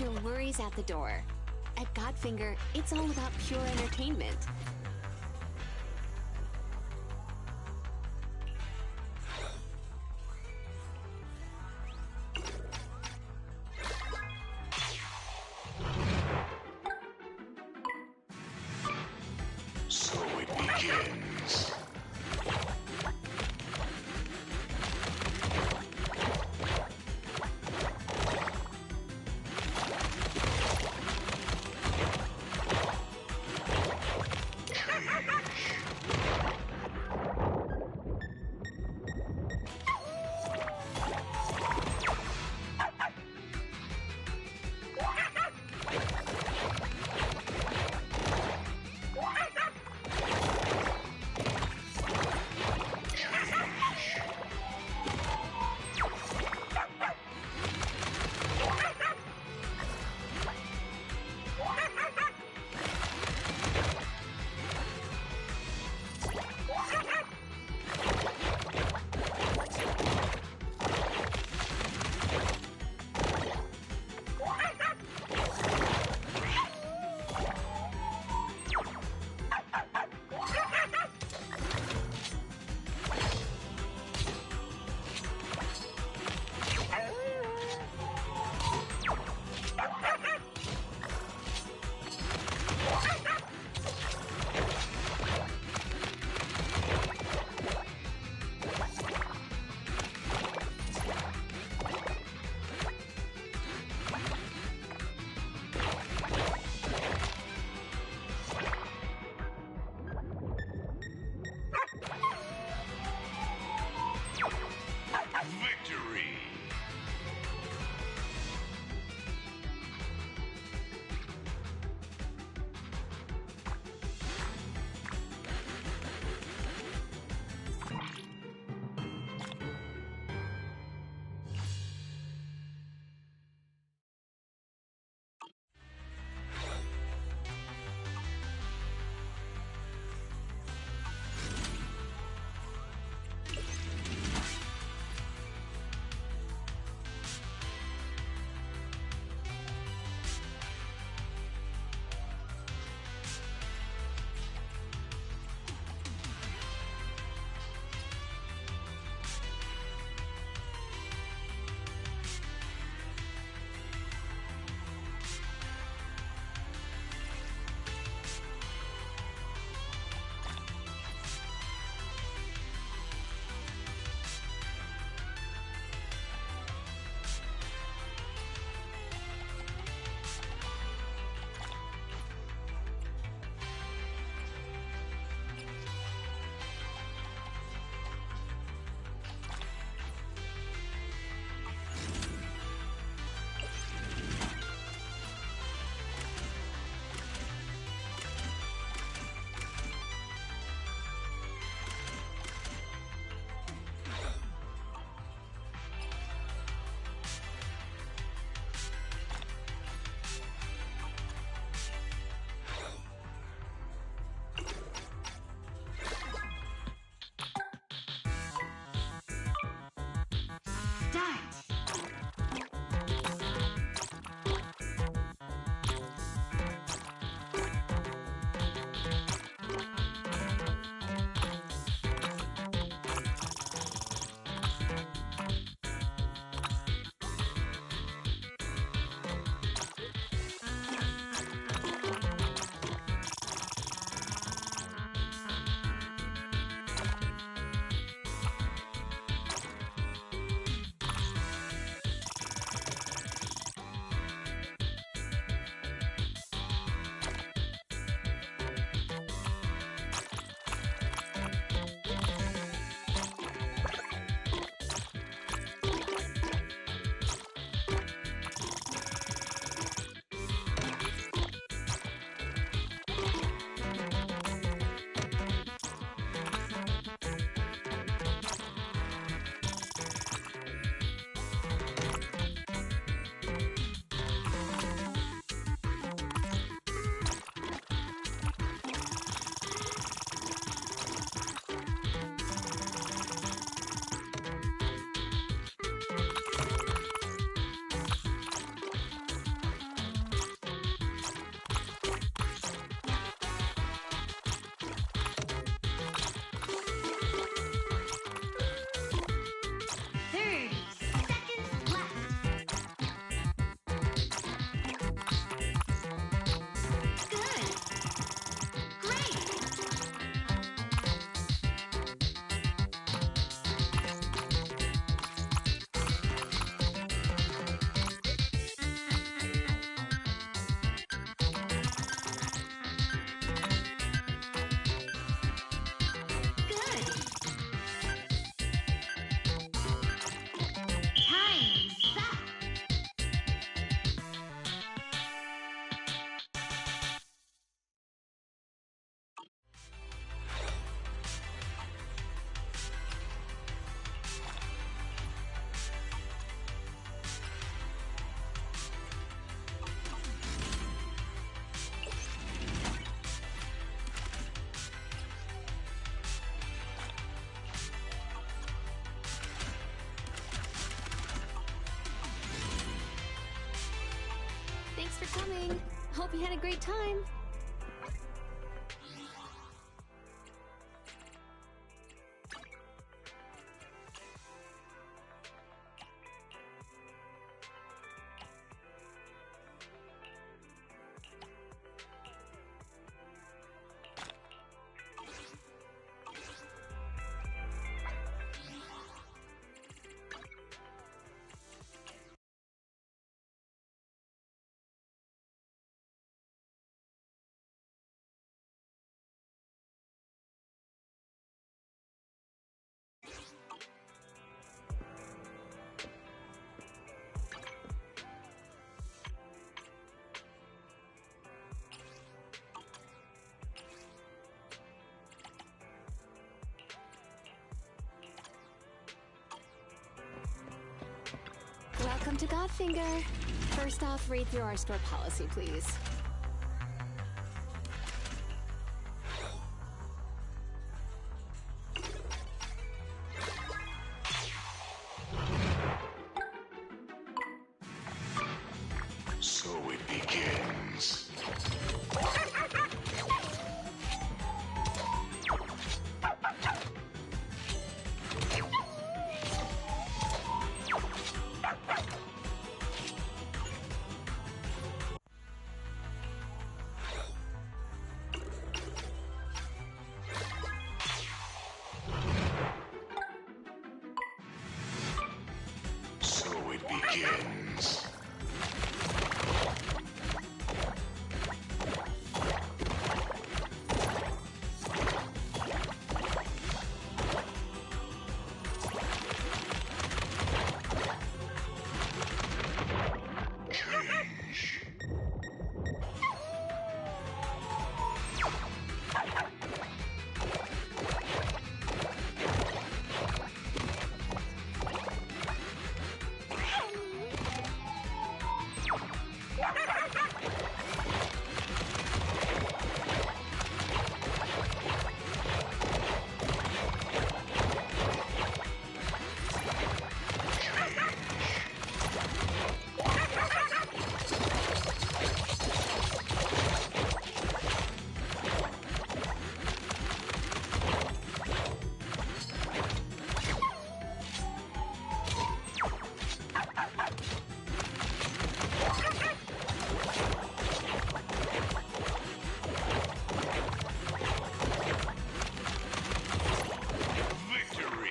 Leave your worries at the door. At Godfinger, it's all about pure entertainment. So it begins. Hope you had a great time. Welcome to Godfinger. First off, read through our store policy, please. So it begins. So it begins. Change. Victory.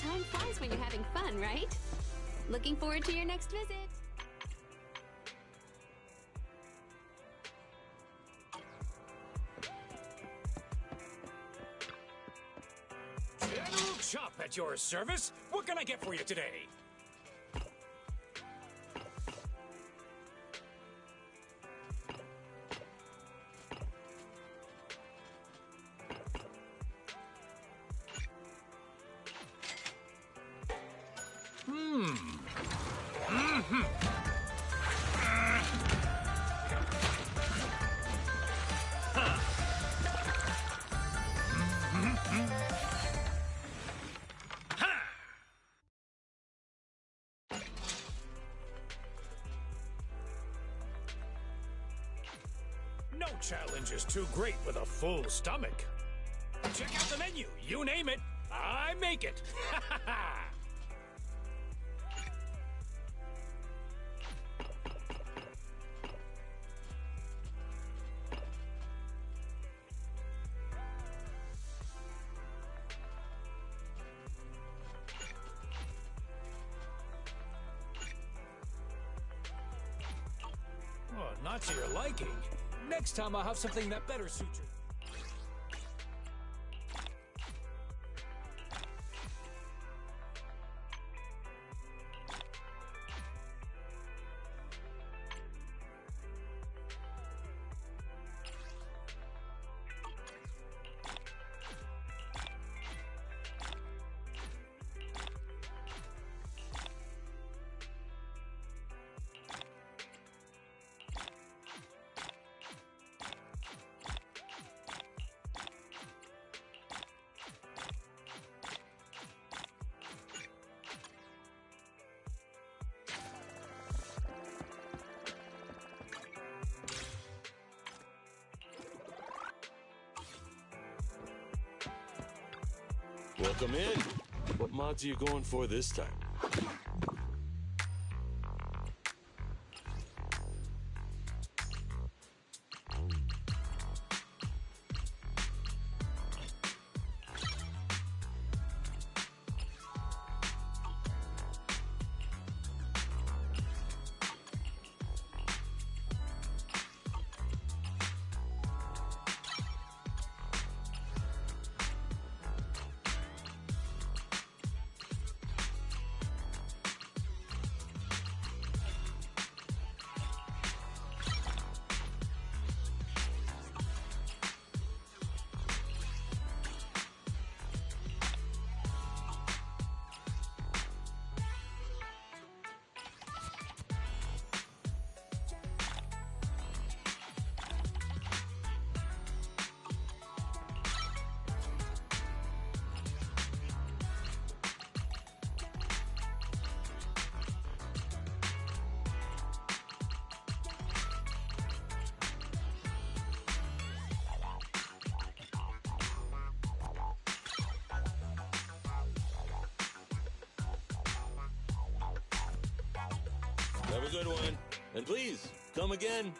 Time flies when you're having fun, right? Looking forward to your next visit. General Chop at your service. What can I get for you today? No challenge is too great with a full stomach. Check out the menu. You name it, I make it. not to your liking. Next time I'll have something that better suits you. Welcome in. What mods are you going for this time? Have a good one. And please, come again.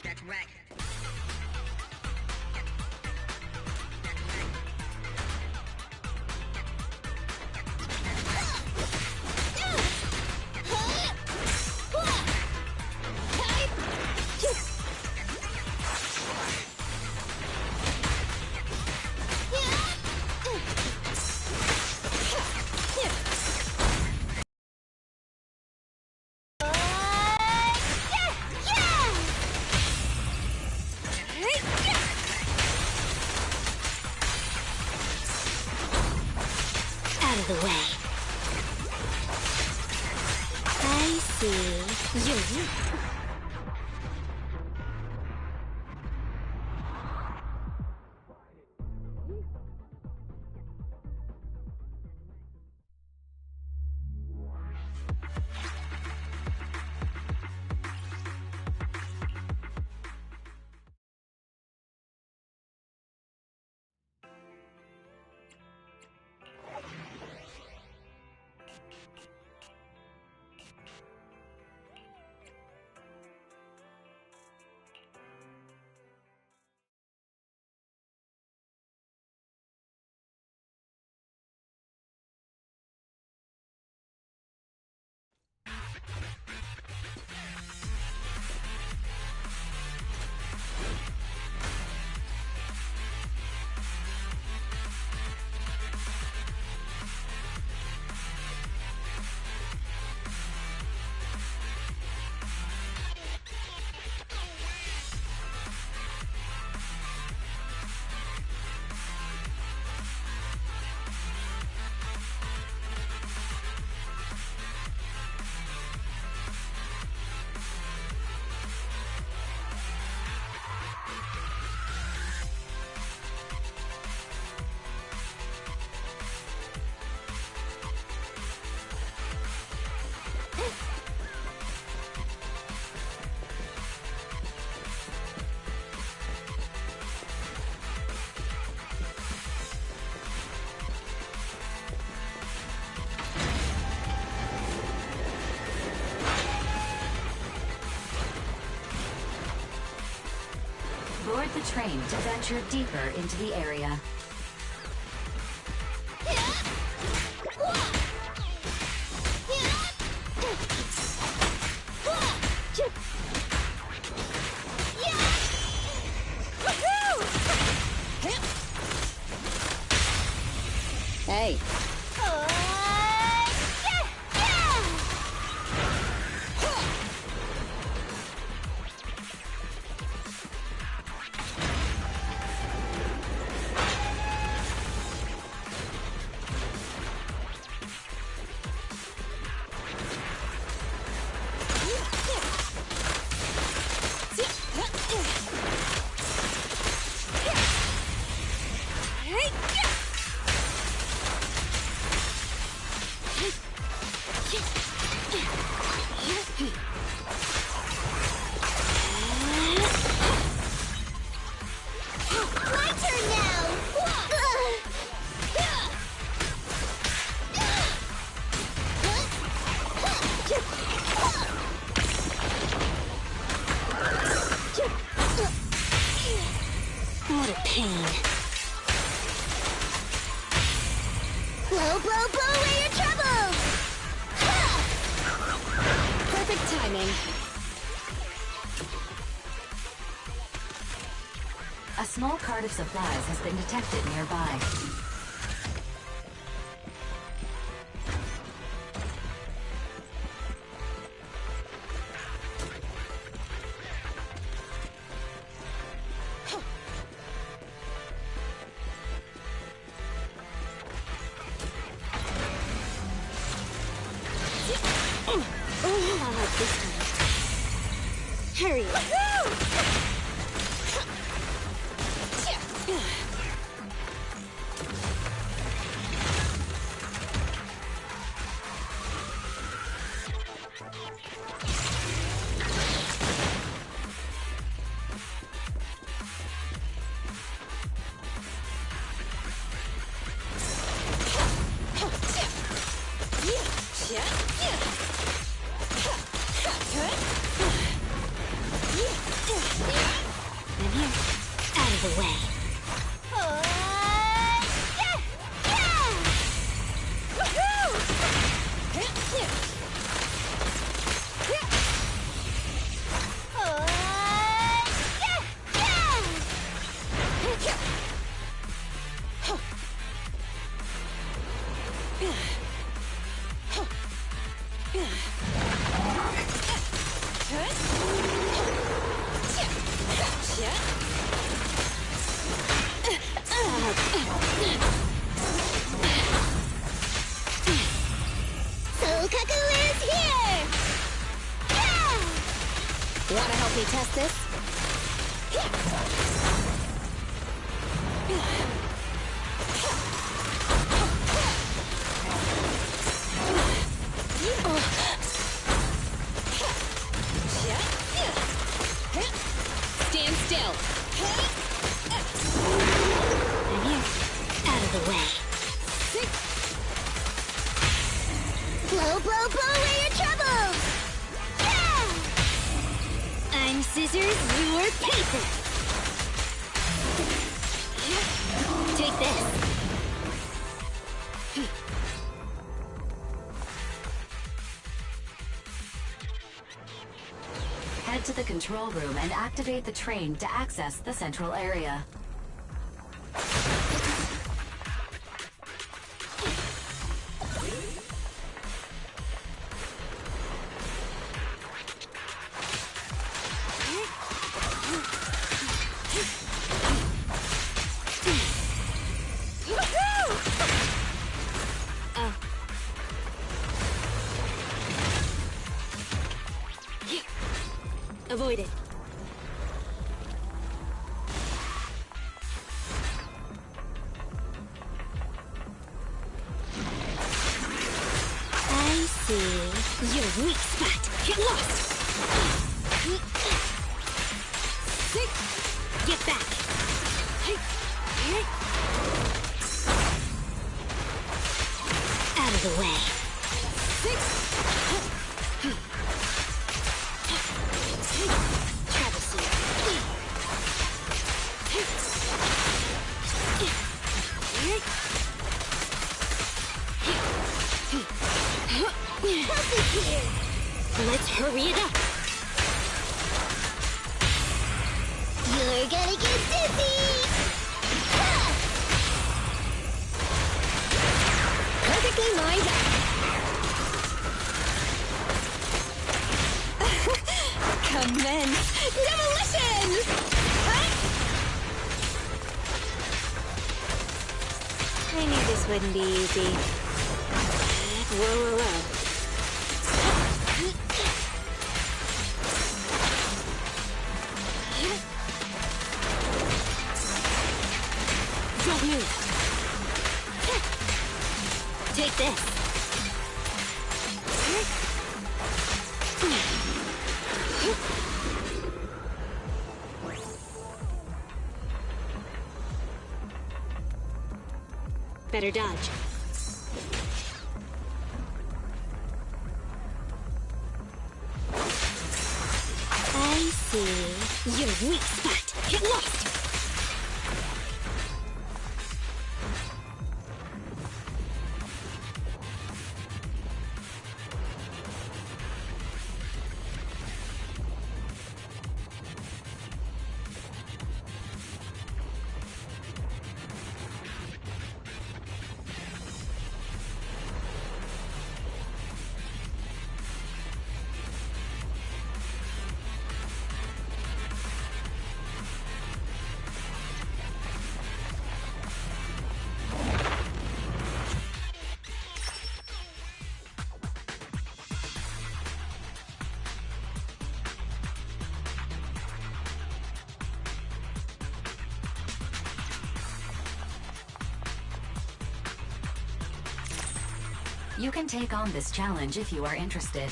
That's right. Out of the way. I see. You. Board the train to venture deeper into the area. Hey. What a pain. Blow away your troubles! Ha! Perfect timing. A small cart of supplies has been detected nearby. this time. Hurry! I'm here. Out of the way. Wanna help me test this? Stand still. I'm here. Out of the way. Blow, blow, blow away your troubles! I'm scissors, you're paper! Take this. Head to the control room and activate the train to access the central area. Avoid it. I see. Your weak spot. Get lost. Get back. Out of the way. Let's hurry it up. You're gonna get dizzy. Perfectly lined up. Commence demolition. I knew this wouldn't be easy. Whoa, whoa, whoa. Don't move. Take this. Better dodge. I see. Your weak spot. Get lost. You can take on this challenge if you are interested.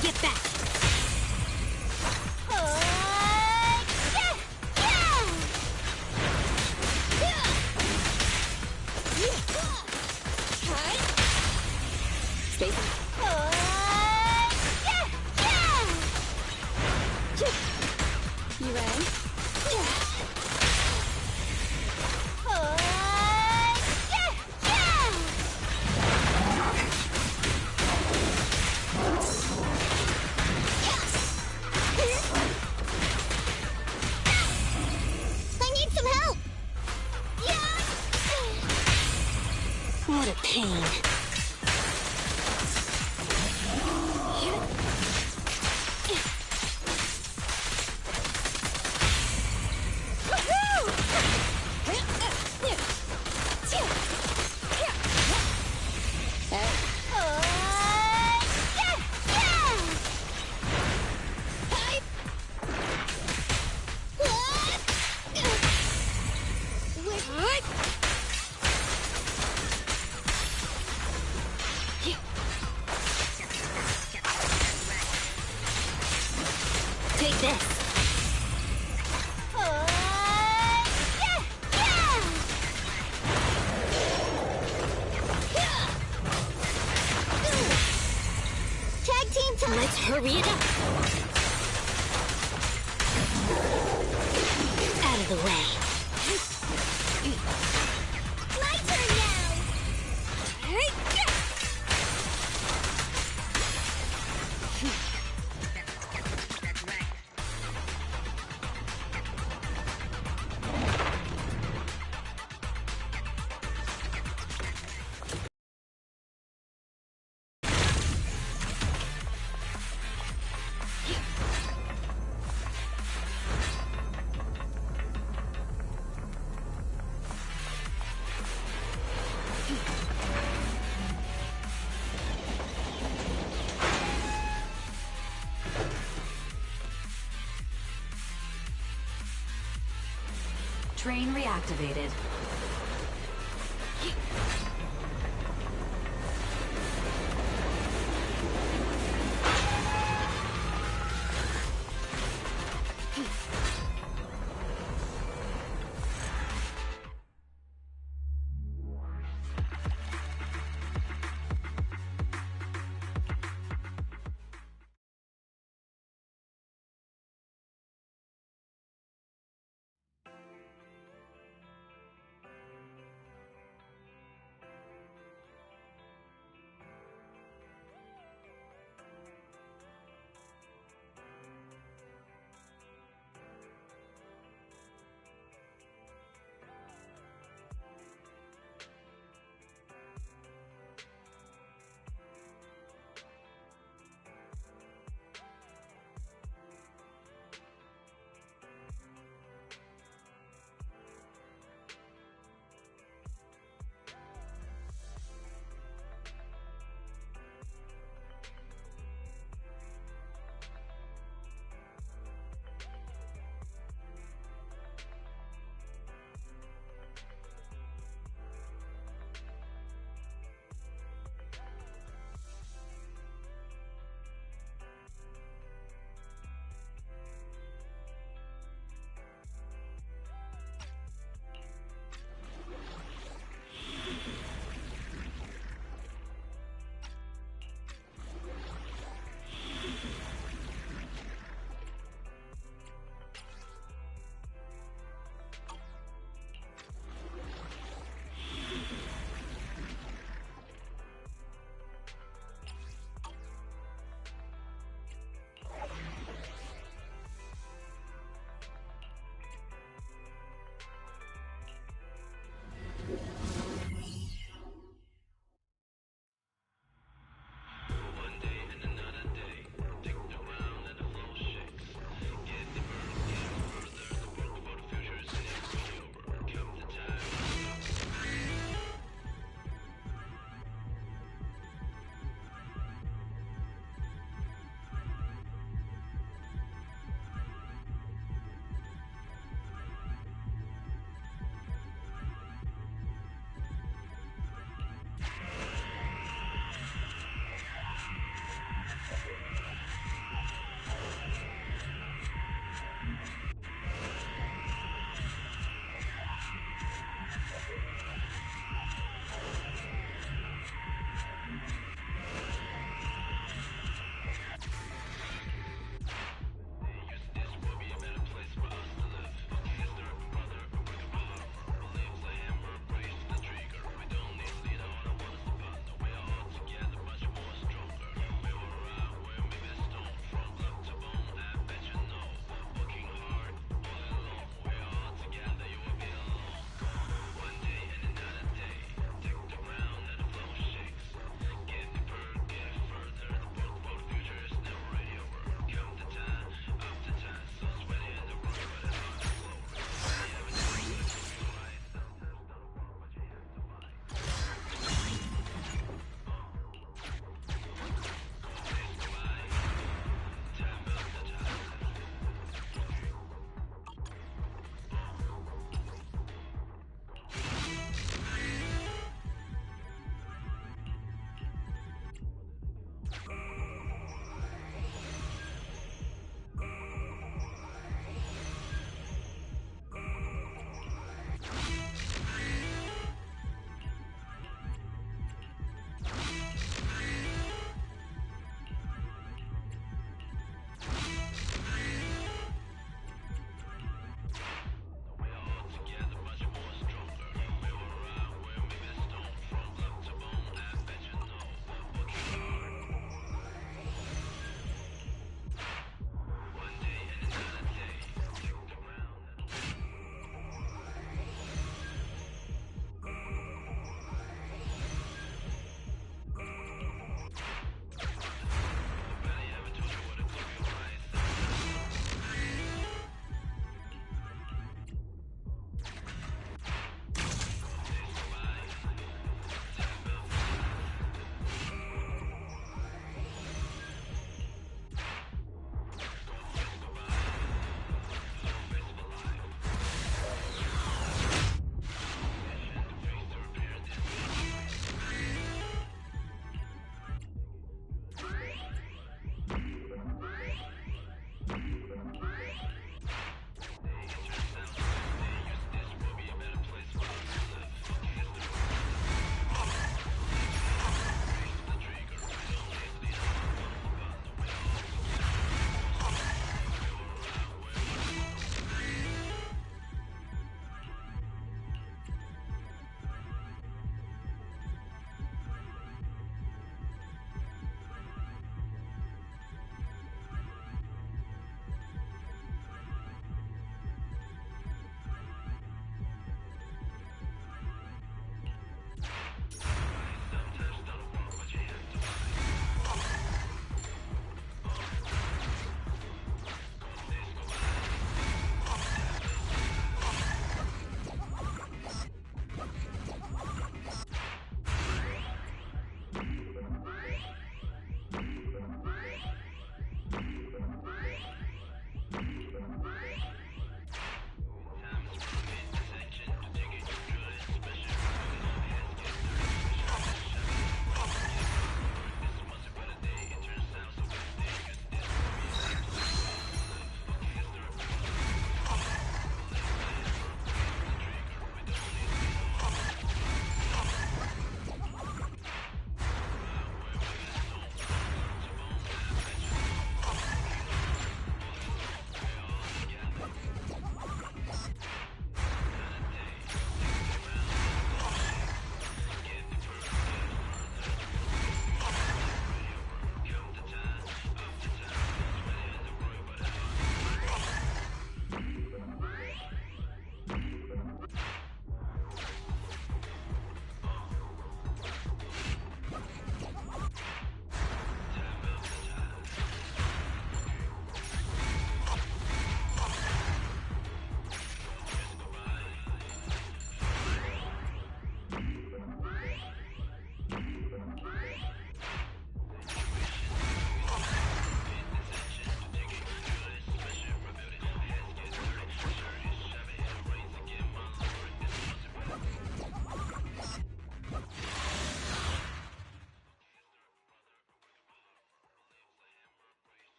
Get back! Space. You ready? I need some help! What a pain. Take this. Tag team time. Let's hurry it up. Out of the way. My turn now. That's right. Train reactivated.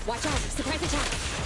Watch out! Surprise attack!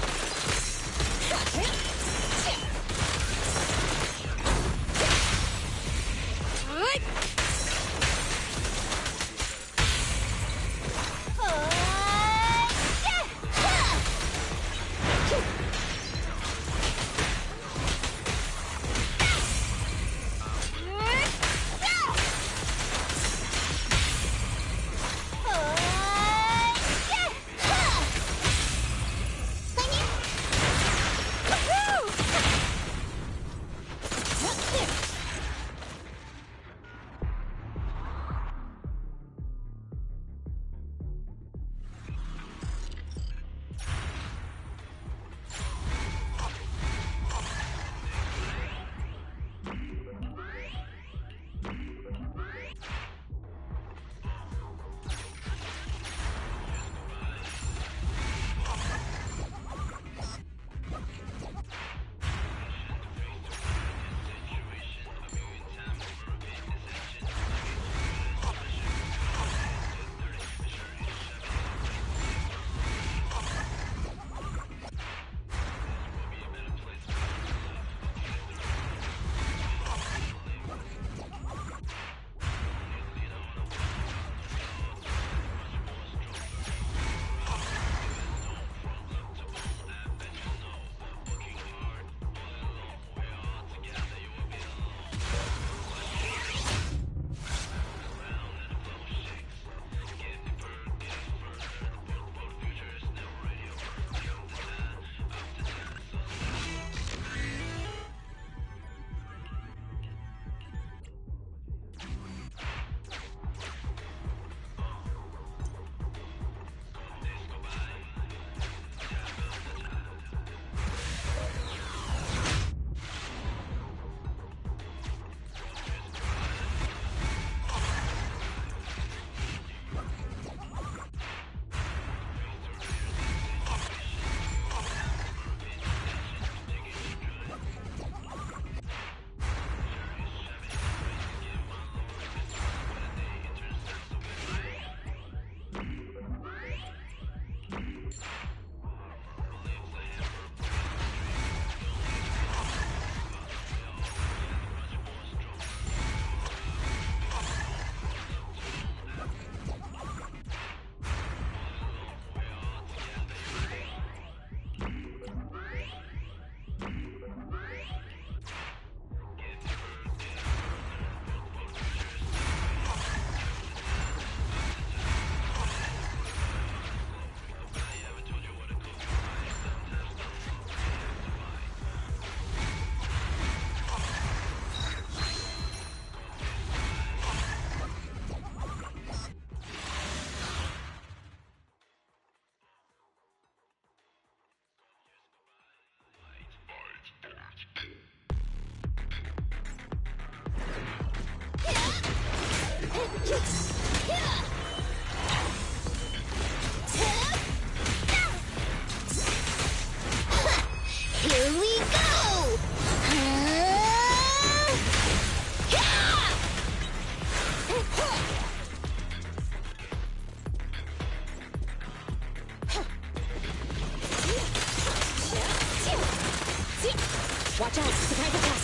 Watch out! Surprise attack!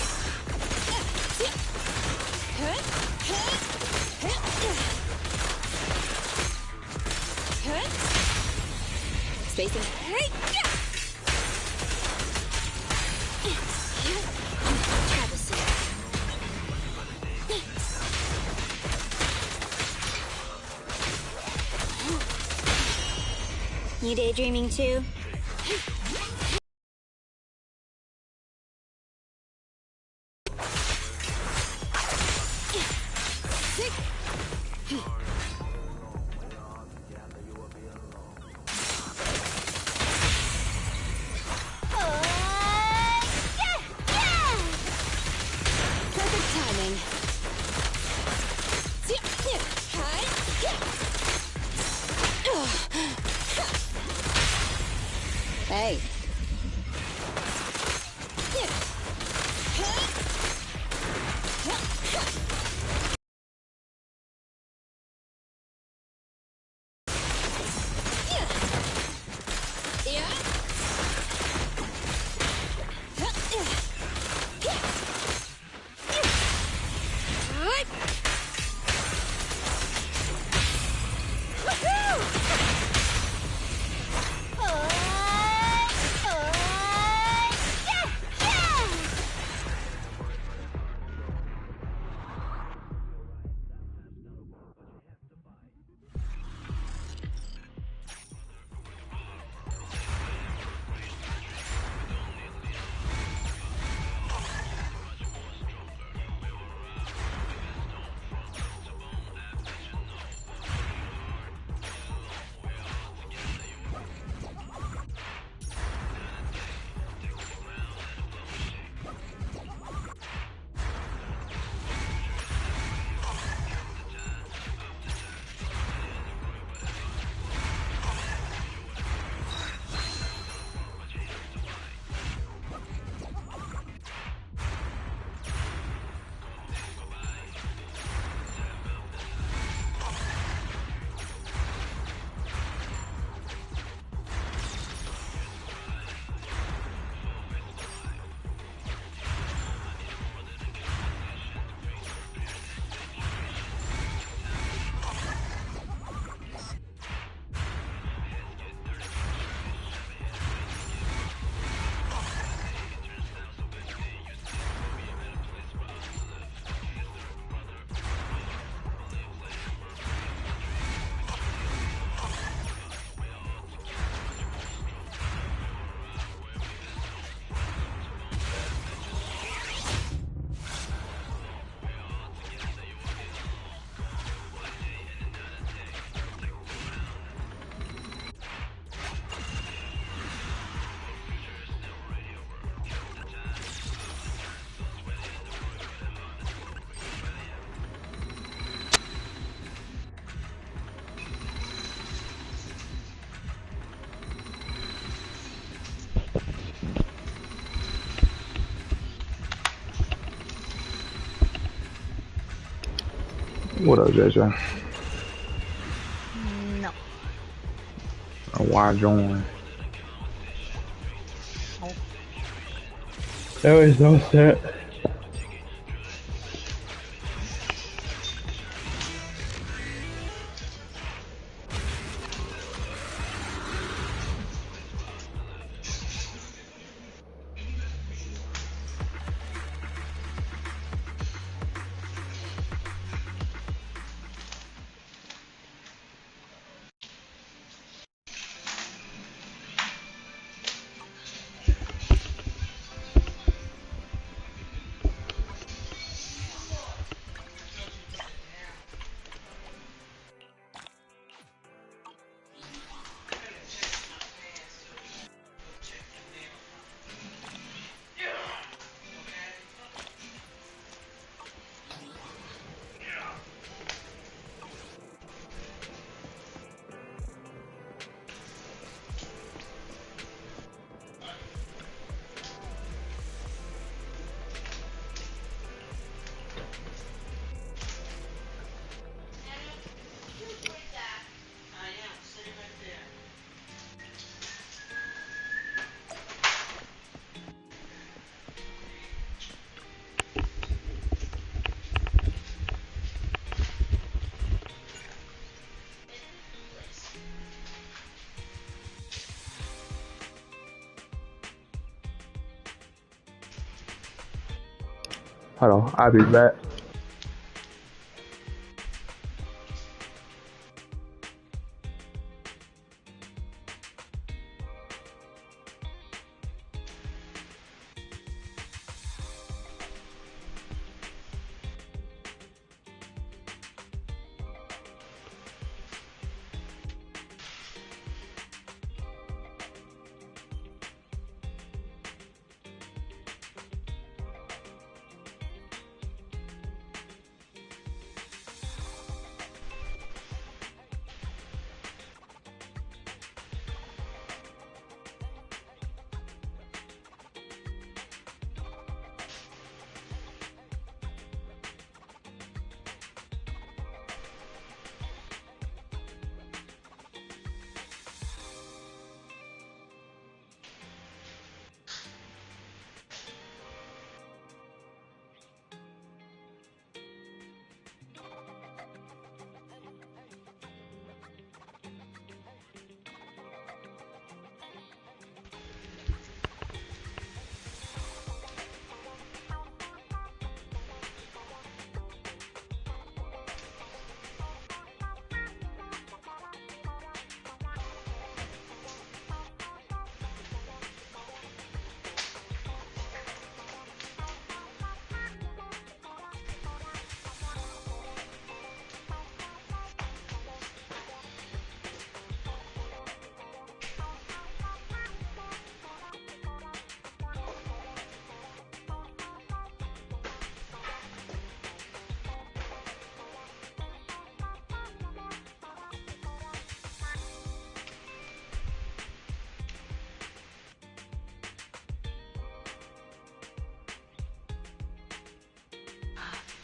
Spacing. You daydreaming too? Perfect timing. Hey. What up, JJ? No. Why join? Oh. There is no set. Hold on, I'll be back.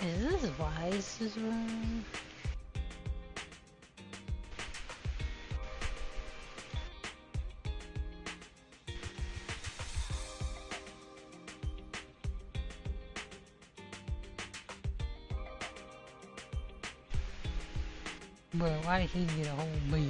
Is this Vice's room? Bro, why did he get a whole beat?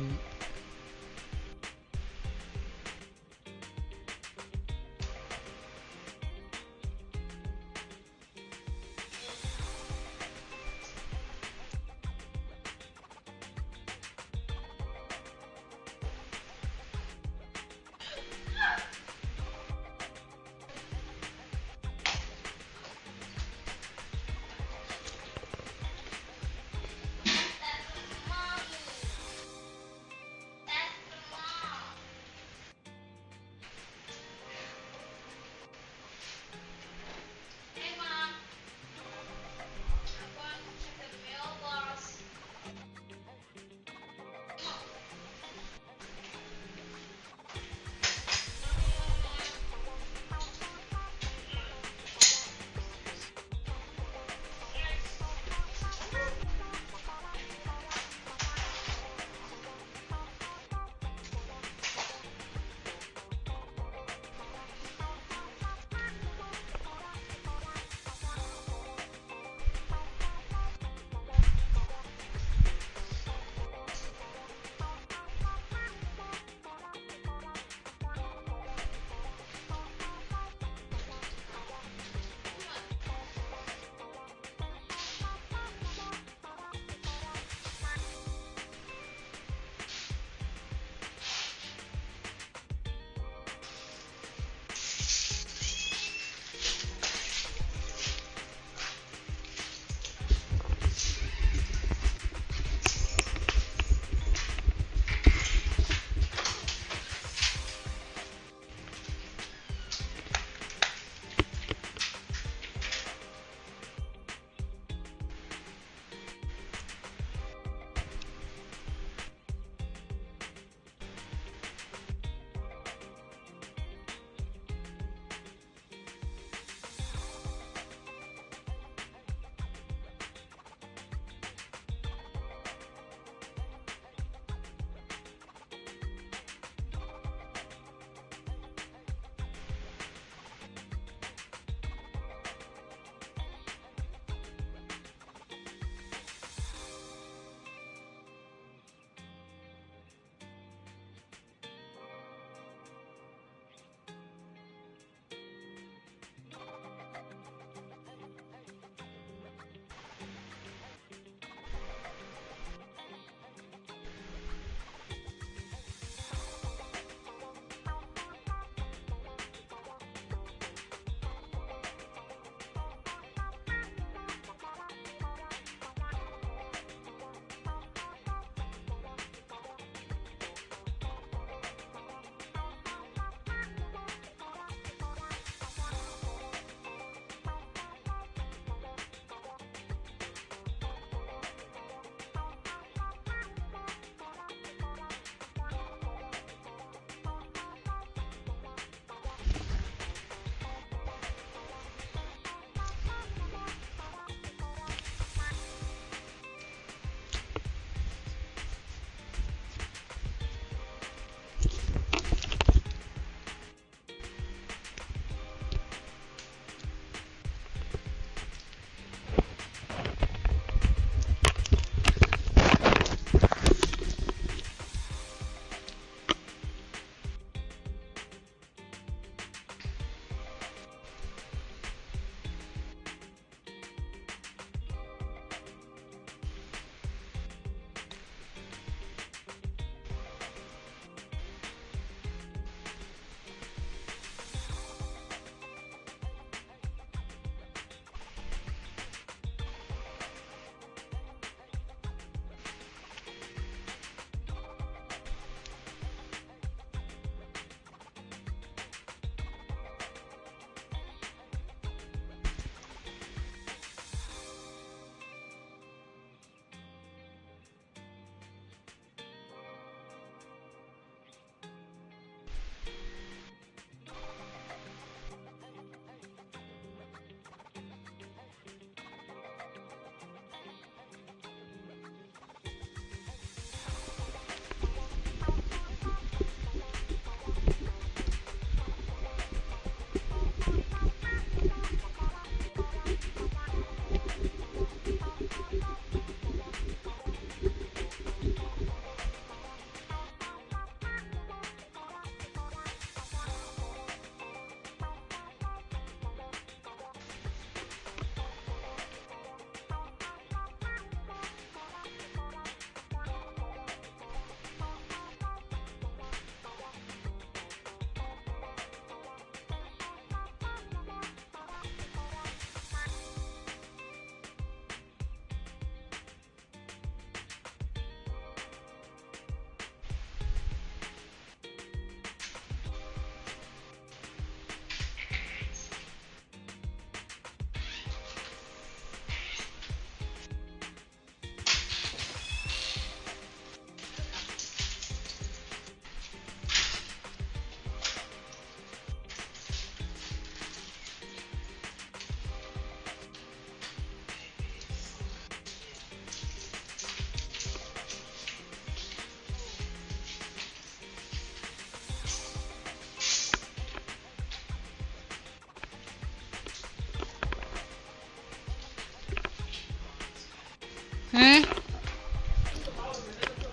Hmm?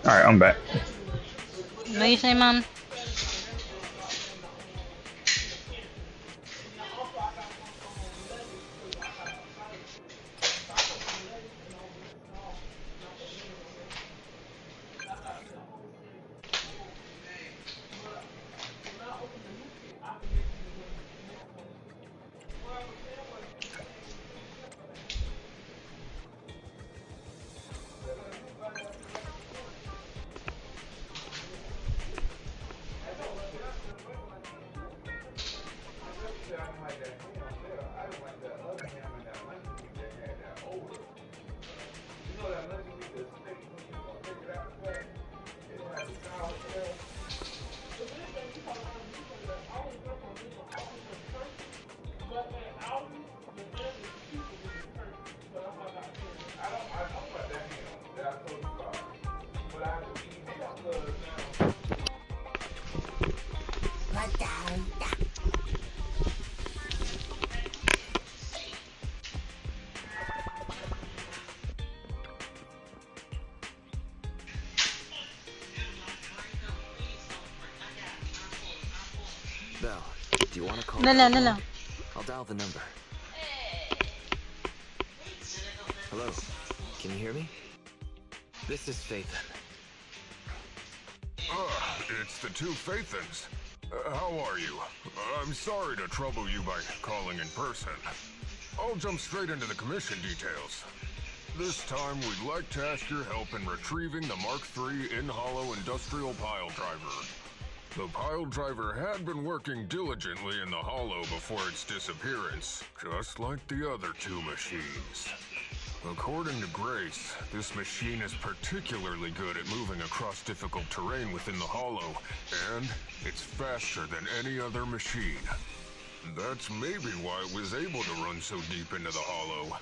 Alright, I'm back. What you say, Mom? Belle, do you want to call? No. I'll dial the number. Hello, can you hear me? This is Phaethon. It's the two Phaethons. How are you? I'm sorry to trouble you by calling in person. I'll jump straight into the commission details. This time, we'd like to ask your help in retrieving the Mark III in-hollow industrial pile driver. The pile driver had been working diligently in the hollow before its disappearance, just like the other two machines. According to Grace, this machine is particularly good at moving across difficult terrain within the hollow, and it's faster than any other machine. That's maybe why it was able to run so deep into the hollow.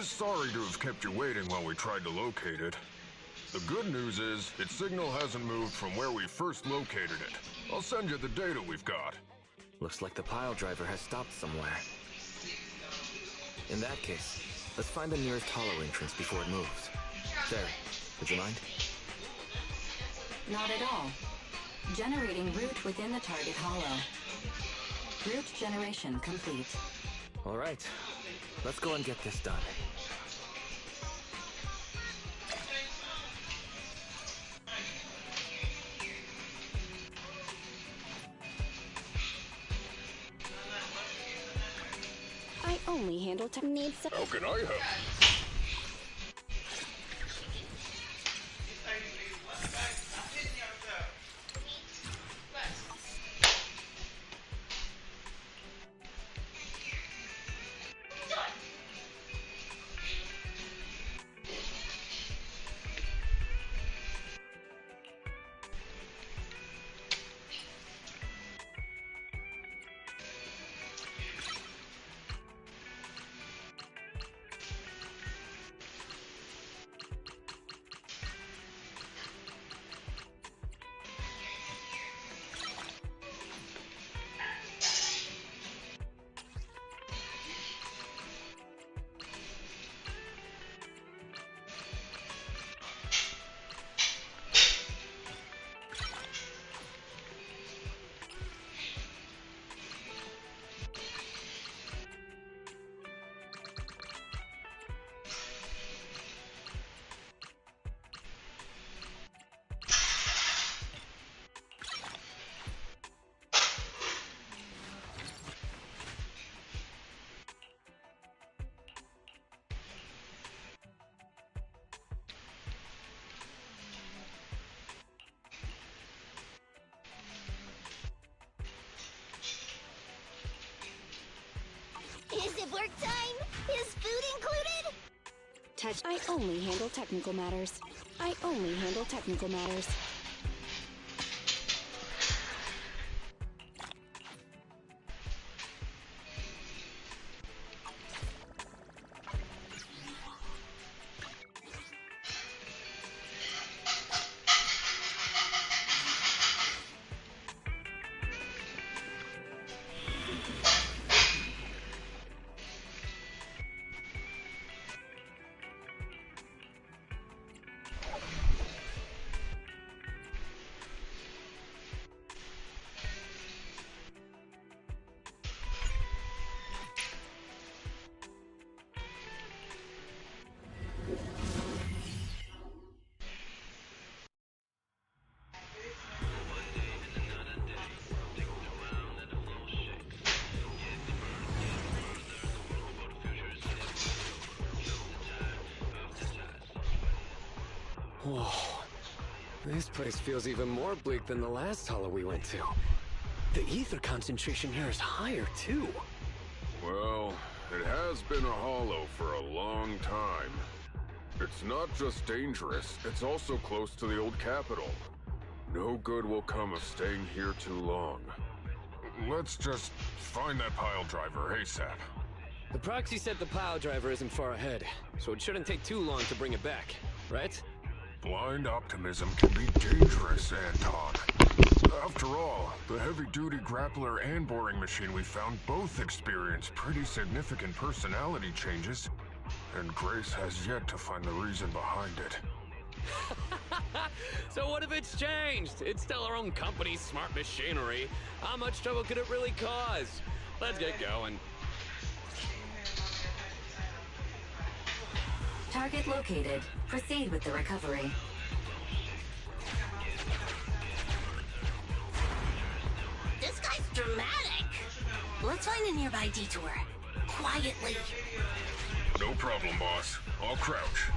Sorry to have kept you waiting while we tried to locate it. The good news is, its signal hasn't moved from where we first located it. I'll send you the data we've got. Looks like the pile driver has stopped somewhere. In that case, let's find the nearest hollow entrance before it moves. Fairy, would you mind? Not at all. Generating route within the target hollow. Route generation complete. All right, let's go and get this done. I only handle needs. How can I help? Is it work time? Is food included? I only handle technical matters. I only handle technical matters. Whoa. This place feels even more bleak than the last hollow we went to. The ether concentration here is higher, too. Well, it has been a hollow for a long time. It's not just dangerous, it's also close to the old capital. No good will come of staying here too long. Let's just find that pile driver ASAP. The proxy said the pile driver isn't far ahead, so it shouldn't take too long to bring it back, right? Blind optimism can be dangerous, Anton. After all, the heavy-duty grappler and boring machine we found both experienced pretty significant personality changes, and Grace has yet to find the reason behind it. So what if it's changed? It's still our own company's smart machinery. How much trouble could it really cause? Let's get going. Target located. Proceed with the recovery. This guy's dramatic. Let's find a nearby detour. Quietly. No problem, boss. I'll crouch.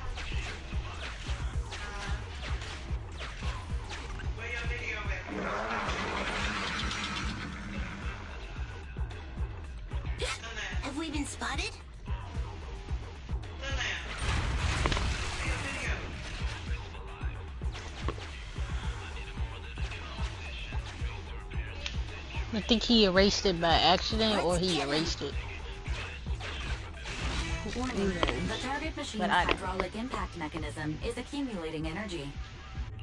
Have we been spotted? I think he erased it by accident, or he erased it. Warning, the target machine's hydraulic impact mechanism is accumulating energy.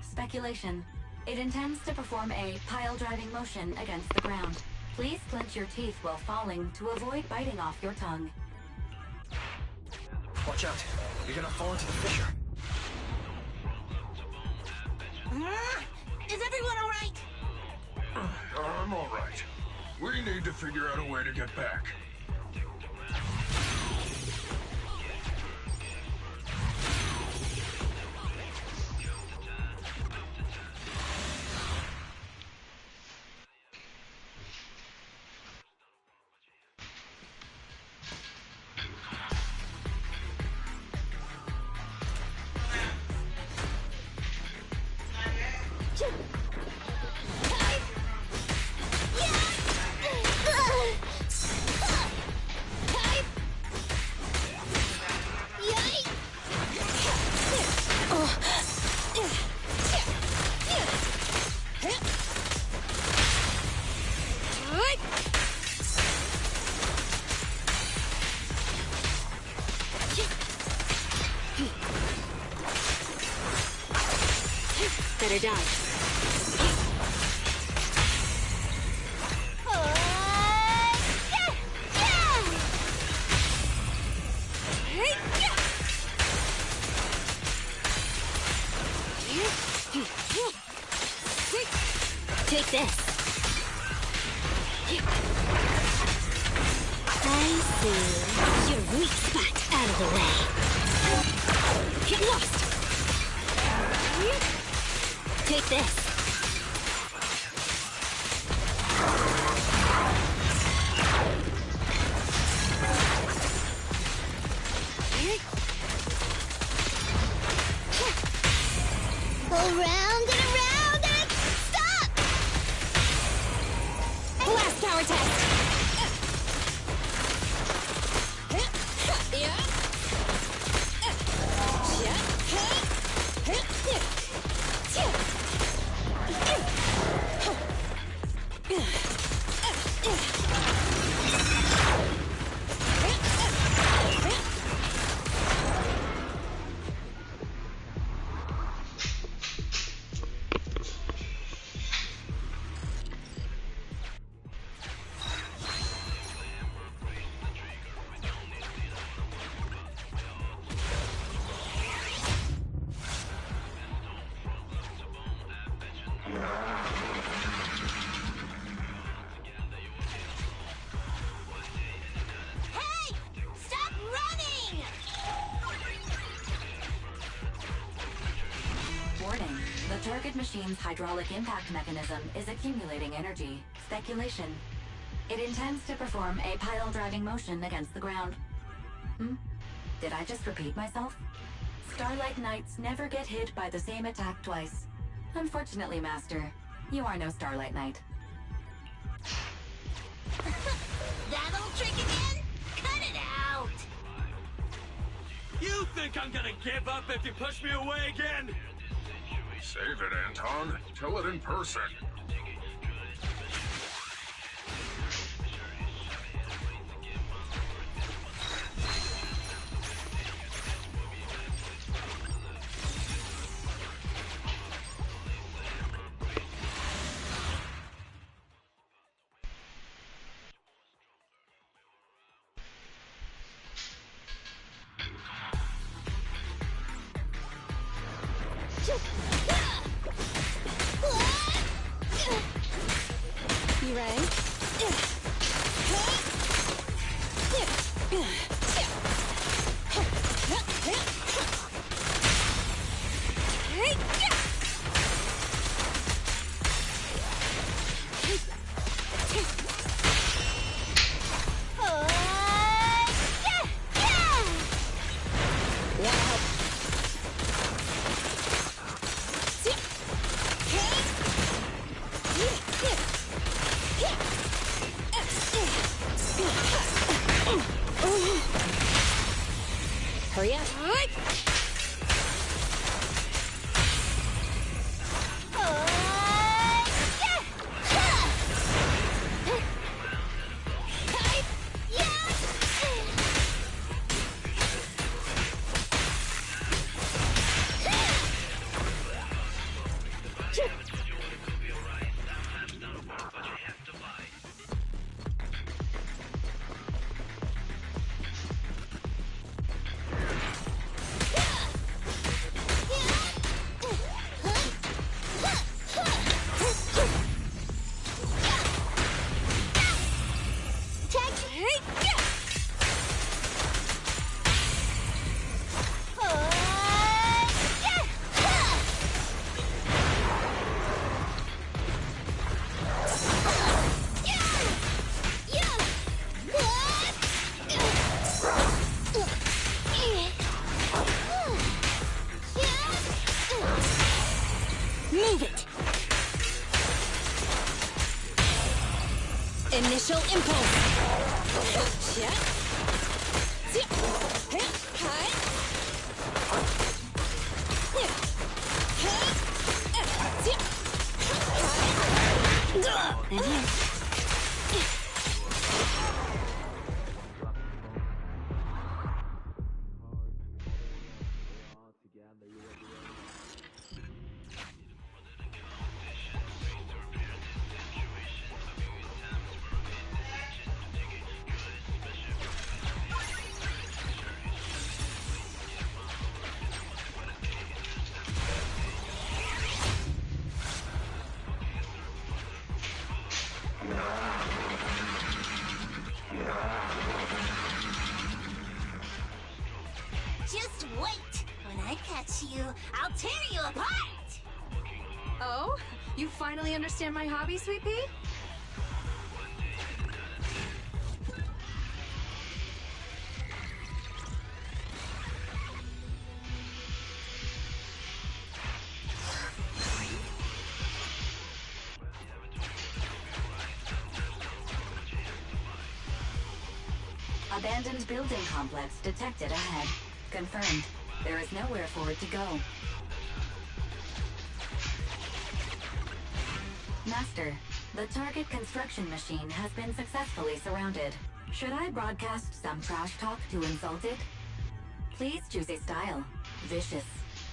Speculation. It intends to perform a pile-driving motion against the ground. Please clench your teeth while falling to avoid biting off your tongue. Watch out. You're gonna fall into the fissure. Is everyone alright? I'm alright. We need to figure out a way to get back. Better die. Take this. I see. Your weak spot out of the way. Get lost. Take this. Go round and around and stop! Blast power test! The target machine's hydraulic impact mechanism is accumulating energy. Speculation. It intends to perform a pile-driving motion against the ground. Did I just repeat myself? Starlight Knights never get hit by the same attack twice. Unfortunately, Master, you are no Starlight Knight. That old trick again? Cut it out! You think I'm gonna give up if you push me away again? Save it, Anton. Tell it in person. You ready? Hurry up. Move it! Initial impulse! Just wait! When I catch you, I'll tear you apart! Oh? You finally understand my hobby, Sweet Pea? Abandoned building complex detected ahead. Confirmed. There is nowhere for it to go. Master, the target construction machine has been successfully surrounded. Should I broadcast some trash talk to insult it? Please choose a style. Vicious,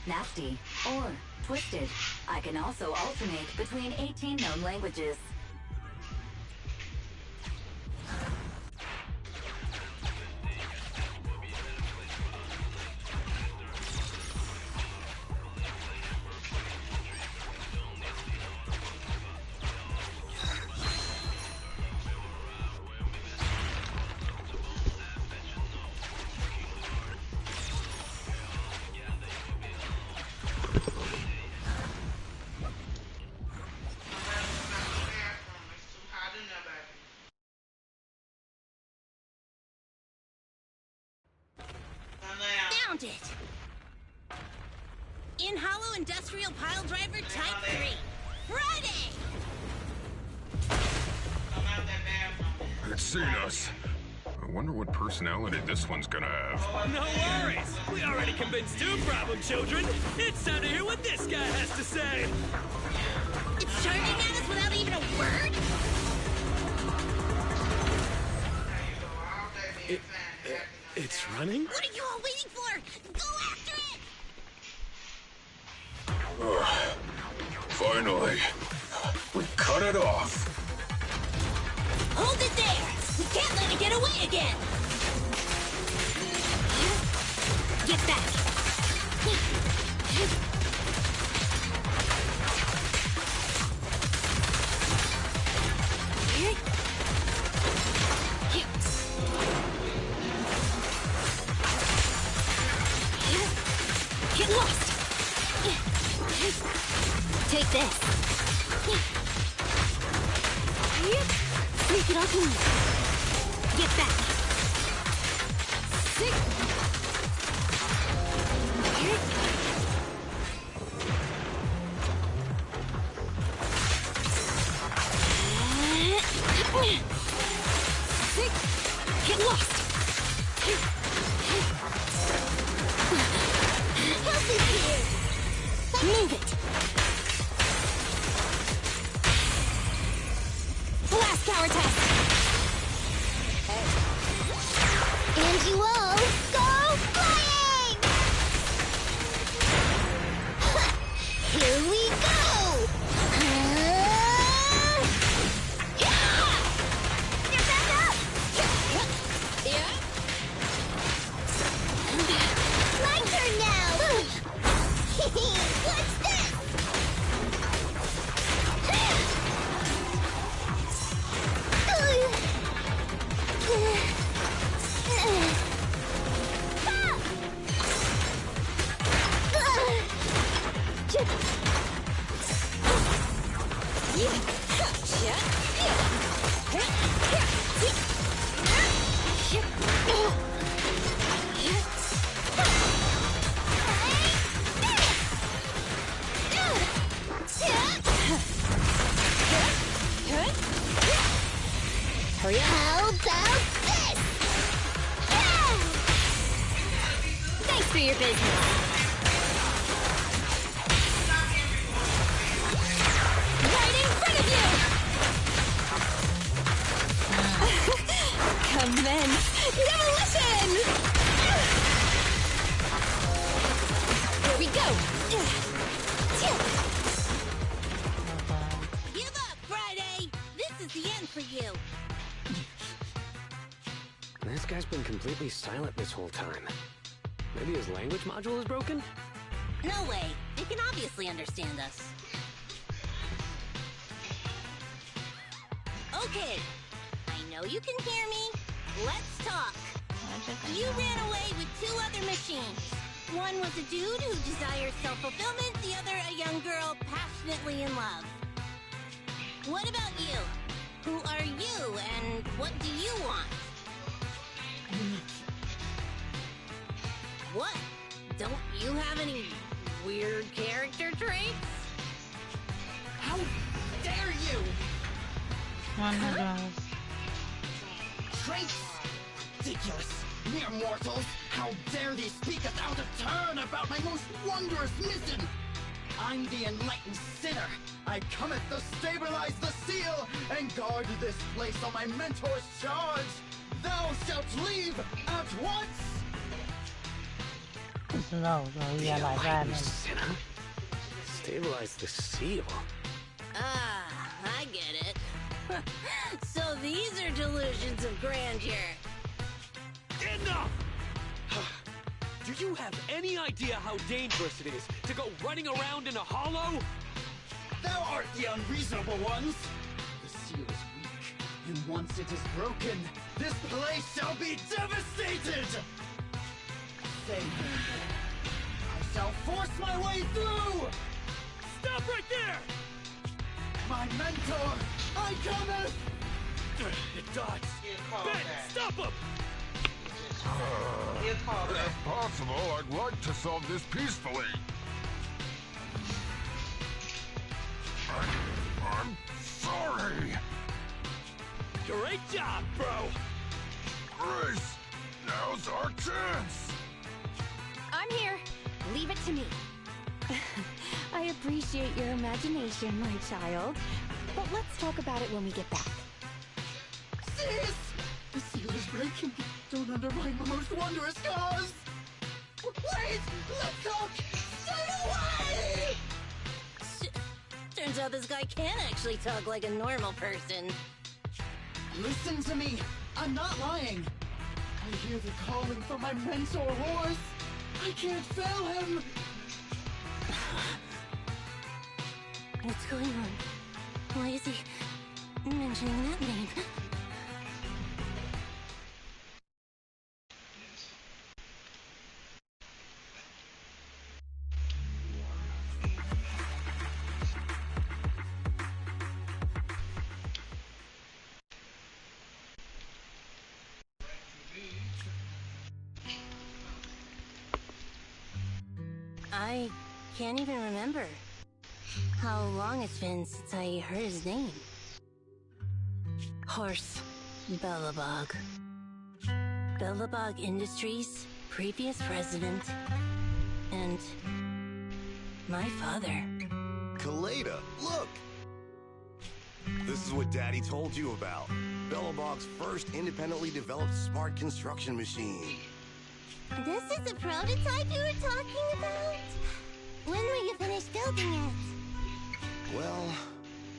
nasty, or twisted. I can also alternate between 18 known languages. Found it! In Hollow Industrial Pile Driver Type 3. Friday! It's seen us. I wonder what personality this one's gonna have. No worries. We already convinced two problem children. It's time to hear what this guy has to say. It's charging at us without even a word? It's running? What are you all waiting for? Go after it! Finally. We cut it off. Hold it there! We can't let it get away again! Get back! Get lost! Take this! Sneak it up on me! Get back! Sick! Sick! Get lost! Help is here! Move it! Blast power test! And you all go flying! Here we go! Yeah! Get back up! Yeah? My turn now! What's this? Hurry up! How about this? Thanks for your business. Right in front of you! Commence demolition! Here we go! Give up, Friday! This is the end for you! This guy's been completely silent this whole time. Maybe his language module is broken? No way. They can obviously understand us. Okay. I know you can hear me. Let's talk. You ran away with two other machines. One was a dude who desires self-fulfillment, the other a young girl passionately in love. What about you? Who are you, and what do you want? What? Don't you have any weird character traits? How dare you! Traits? Ridiculous! Mere mortals! How dare they speak us out of turn about my most wondrous mission! I'm the enlightened sinner. I cometh to stabilize the seal and guard this place on my mentor's charge. Thou shalt leave at once! No, you got like that. Sinner? Stabilize the seal. Ah, I get it. So these are delusions of grandeur. Enough! Do you have any idea how dangerous it is to go running around in a hollow? Thou art the unreasonable ones! The seal is weak, and once it is broken, this place shall be devastated! Say I shall force my way through! Stop right there! My mentor, I cometh! It dodged! Ben, stop him! If possible, I'd like to solve this peacefully. I'm sorry. Great job, bro. Grace, now's our chance. I'm here. Leave it to me. I appreciate your imagination, my child. But let's talk about it when we get back. Sis! The seal is breaking. Don't undermine the most wondrous cause! Wait! Let's talk! Stay away! Turns out this guy can actually talk like a normal person. Listen to me! I'm not lying! I hear the calling from my mentor horse! I can't fail him! What's going on? Why is he mentioning that name? I can't even remember how long it's been since I heard his name. Horse Belobog. Belobog Industries, previous president, and my father. Kaleda, look! This is what Daddy told you about. Belobog's first independently developed smart construction machine. This is the prototype you were talking about? When will you finish building it? Well,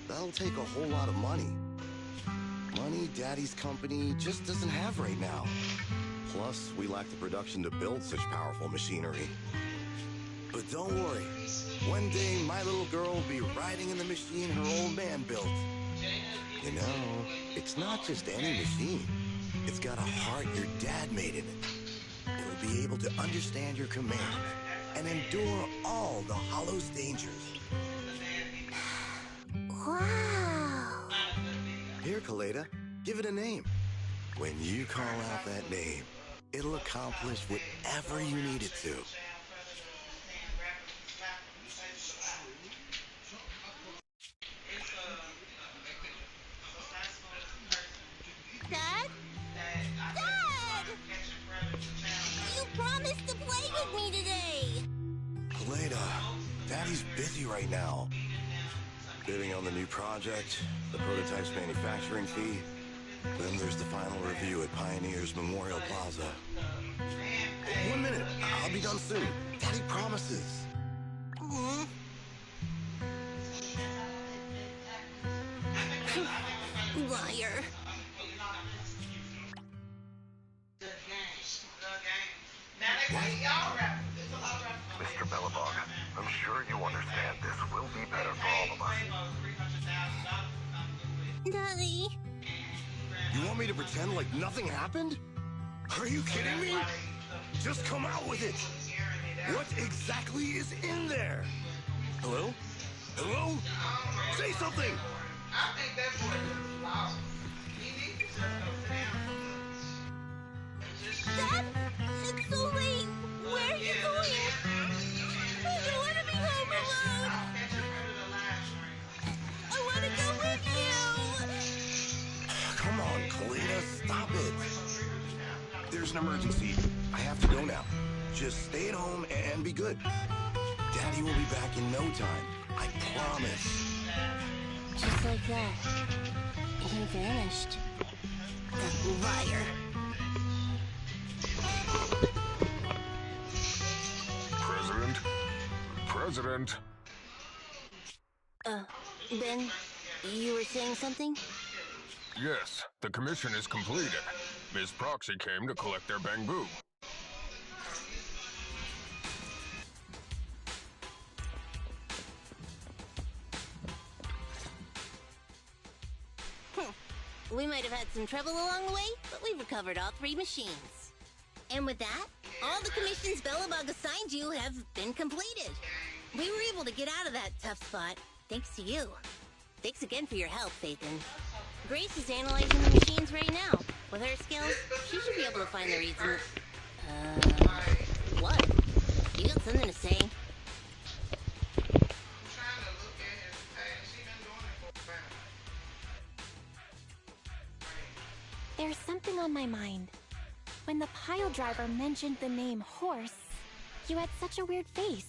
that'll take a whole lot of money. Money Daddy's company just doesn't have right now. Plus, we lack the production to build such powerful machinery. But don't worry. One day, my little girl will be riding in the machine her old man built. You know, it's not just any machine. It's got a heart your dad made in it. It'll be able to understand your commands and endure all the Hollow's dangers. Wow! Here, Kaleda, give it a name. When you call out that name, it'll accomplish whatever you need it to. Dad? Dad! You promised to play with me today! Kaleda, Daddy's busy right now. Bidding on the new project, the prototype's manufacturing fee. Then there's the final review at Pioneer's Memorial Plaza. 1 minute, I'll be done soon. Daddy promises. Liar. Mr. Belobog, I'm sure you understand this will be better for all of us. Daddy. You want me to pretend like nothing happened? Are you kidding me? Just come out with it. What exactly is in there? Hello? Hello? Say something! I think that's what it is. Wow. He needs to just go down. Dad? It's so late. Where are you going? I don't want to be home alone. I want to go with you. Come on, Kaleda, stop it. There's an emergency. I have to go now. Just stay at home and be good. Daddy will be back in no time. I promise. Just like that, he vanished. That liar. President? Ben, you were saying something? Yes, the commission is completed. Ms. Proxy came to collect their bamboo. We might have had some trouble along the way, but we've recovered all 3 machines. And with that, all the commissions Belobog assigned you have been completed. We were able to get out of that tough spot, thanks to you. Thanks again for your help, Phaethon. Grace is analyzing the machines right now. With her skills, she should be able to find the reason. What? You got something to say? my mind. When the pile driver mentioned the name horse, you had such a weird face.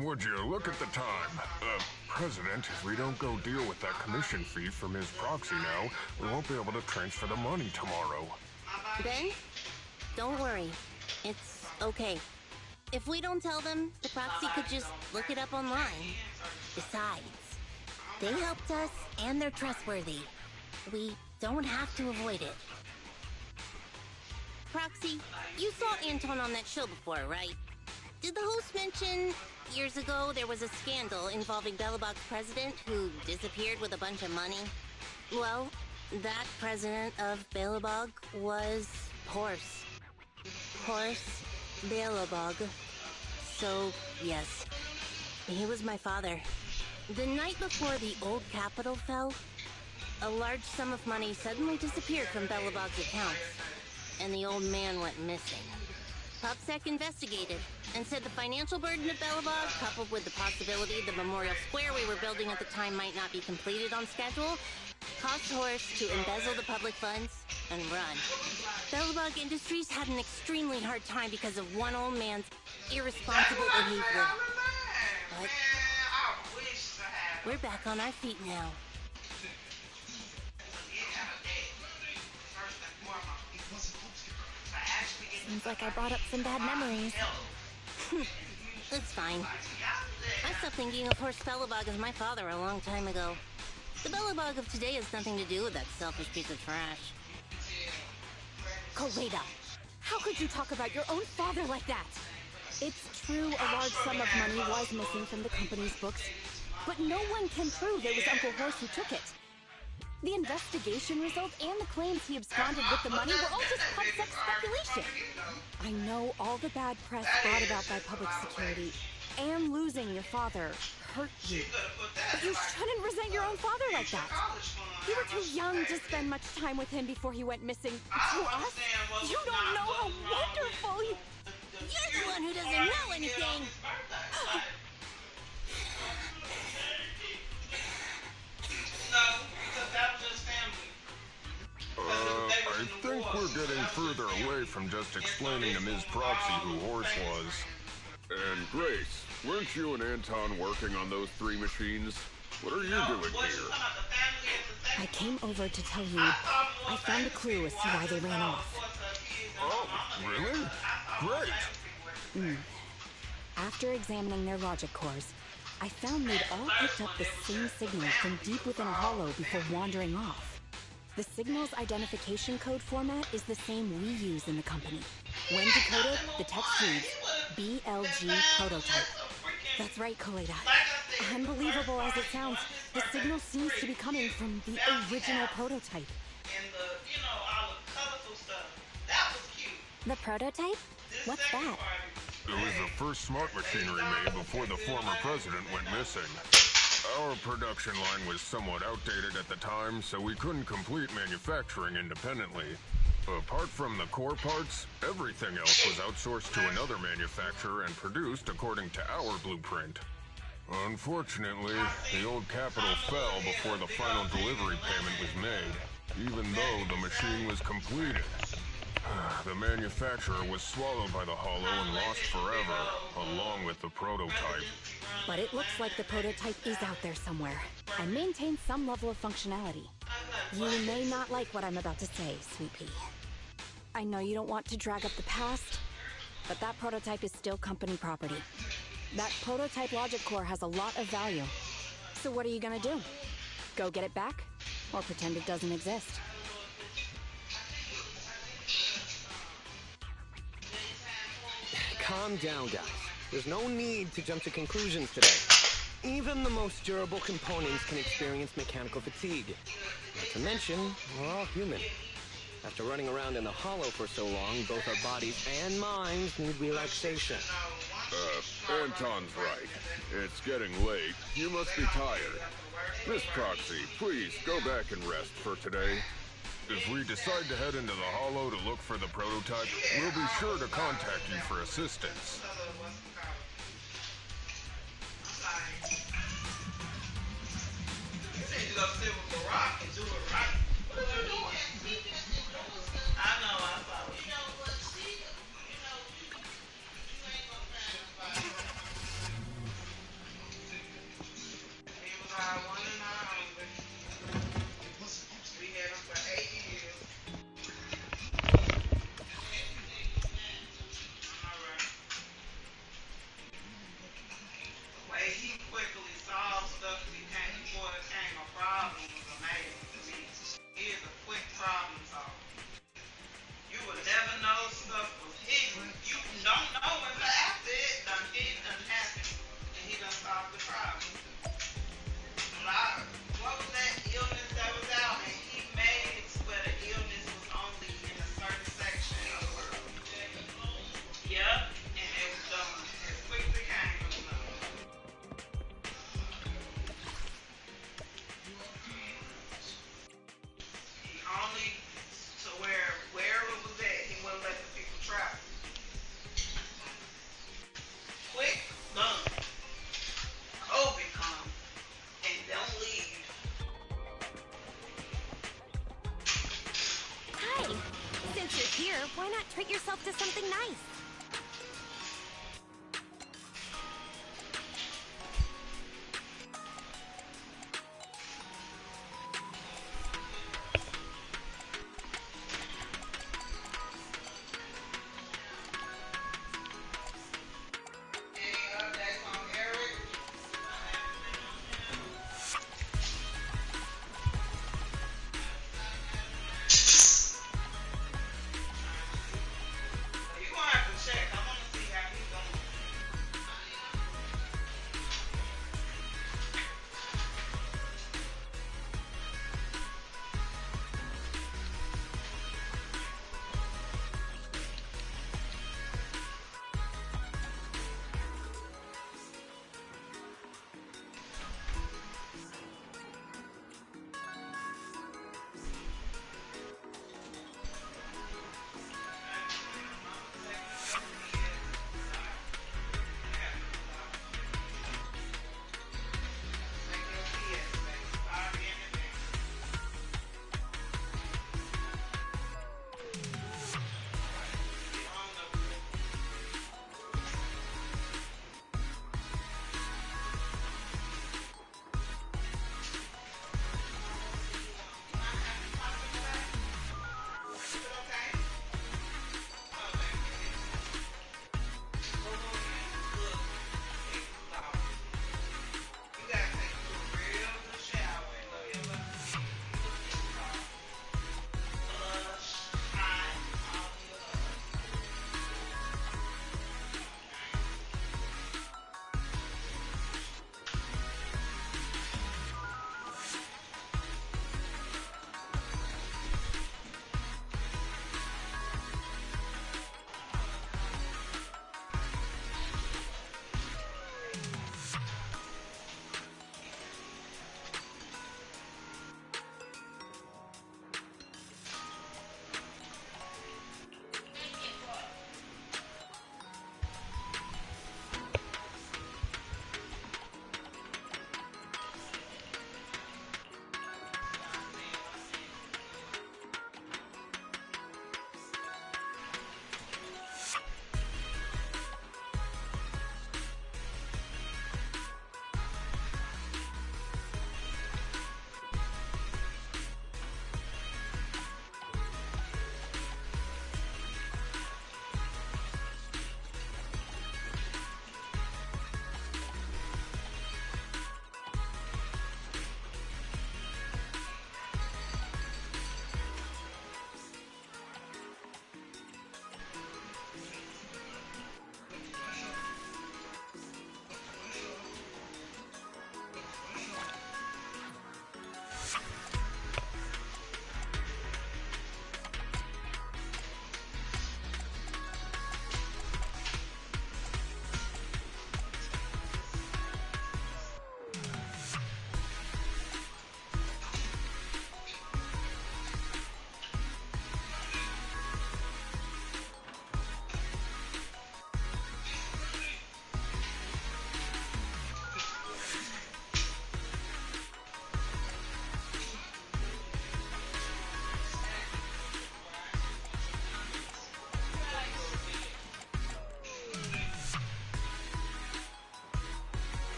Would you look at the time? President, if we don't go deal with that commission fee for Ms. Proxy now, we won't be able to transfer the money tomorrow. Ben, don't worry. It's okay. If we don't tell them, the Proxy could just look it up online. Besides, they helped us and they're trustworthy. We don't have to avoid it. Proxy, you saw Anton on that show before, right? Did the host mention years ago there was a scandal involving Belobog's president who disappeared with a bunch of money? Well, that president of Belobog was Horse. Horse Belobog. So, yes, he was my father. The night before the old capital fell, a large sum of money suddenly disappeared from Belobog's accounts, and the old man went missing. PopSec investigated and said the financial burden of Belobog, coupled with the possibility the memorial square we were building at the time might not be completed on schedule, caused Horse to embezzle the public funds and run. Belobog Industries had an extremely hard time because of one old man's irresponsible behavior. But we're back on our feet now. Seems like I brought up some bad memories. That's fine. I stopped thinking of Horse Belobog as my father a long time ago. The Belobog of today has nothing to do with that selfish piece of trash. Koleda, how could you talk about your own father like that? It's true a large sum of money was missing from the company's books, but no one can prove it was Uncle Horse who took it. The investigation results and the claims he absconded with the money were all just PopSec speculation. I know all the bad press brought about by public security and losing your father hurt you. But you shouldn't resent your own father like that. You were too young to spend much time with him before he went missing. To us, you don't know how wonderful he... You're the one who doesn't know anything! I think we're getting further away from just explaining to Ms. Proxy who Horse was. And Grace, weren't you and Anton working on those 3 machines? What are you doing here? I came over to tell you I found a clue as to why they ran off. Oh, really? Great! After examining their logic cores, I found they'd all picked up the same signal from deep within a hollow before wandering off. The signal's identification code format is the same we use in the company. When decoded, the text reads, BLG prototype. That's right, Koleda. Unbelievable as it sounds, the signal seems to be coming from the original prototype. The prototype? What's that? It was the first smart machinery made before the former president went missing. Our production line was somewhat outdated at the time, so we couldn't complete manufacturing independently. Apart from the core parts, everything else was outsourced to another manufacturer and produced according to our blueprint. Unfortunately, the old capital fell before the final delivery payment was made, even though the machine was completed. The manufacturer was swallowed by the hollow and lost forever, along with the prototype. But it looks like the prototype is out there somewhere, and maintains some level of functionality. You may not like what I'm about to say, Sweet Pea. I know you don't want to drag up the past, but that prototype is still company property. That prototype logic core has a lot of value. So what are you gonna do? Go get it back? Or pretend it doesn't exist? Calm down, guys. There's no need to jump to conclusions today. Even the most durable components can experience mechanical fatigue. Not to mention, we're all human. After running around in the hollow for so long, both our bodies and minds need relaxation. Anton's right. It's getting late. You must be tired. Miss Proxy, please go back and rest for today. If we decide to head into the hollow to look for the prototype, we'll be sure to contact you for assistance. why not treat yourself to something nice?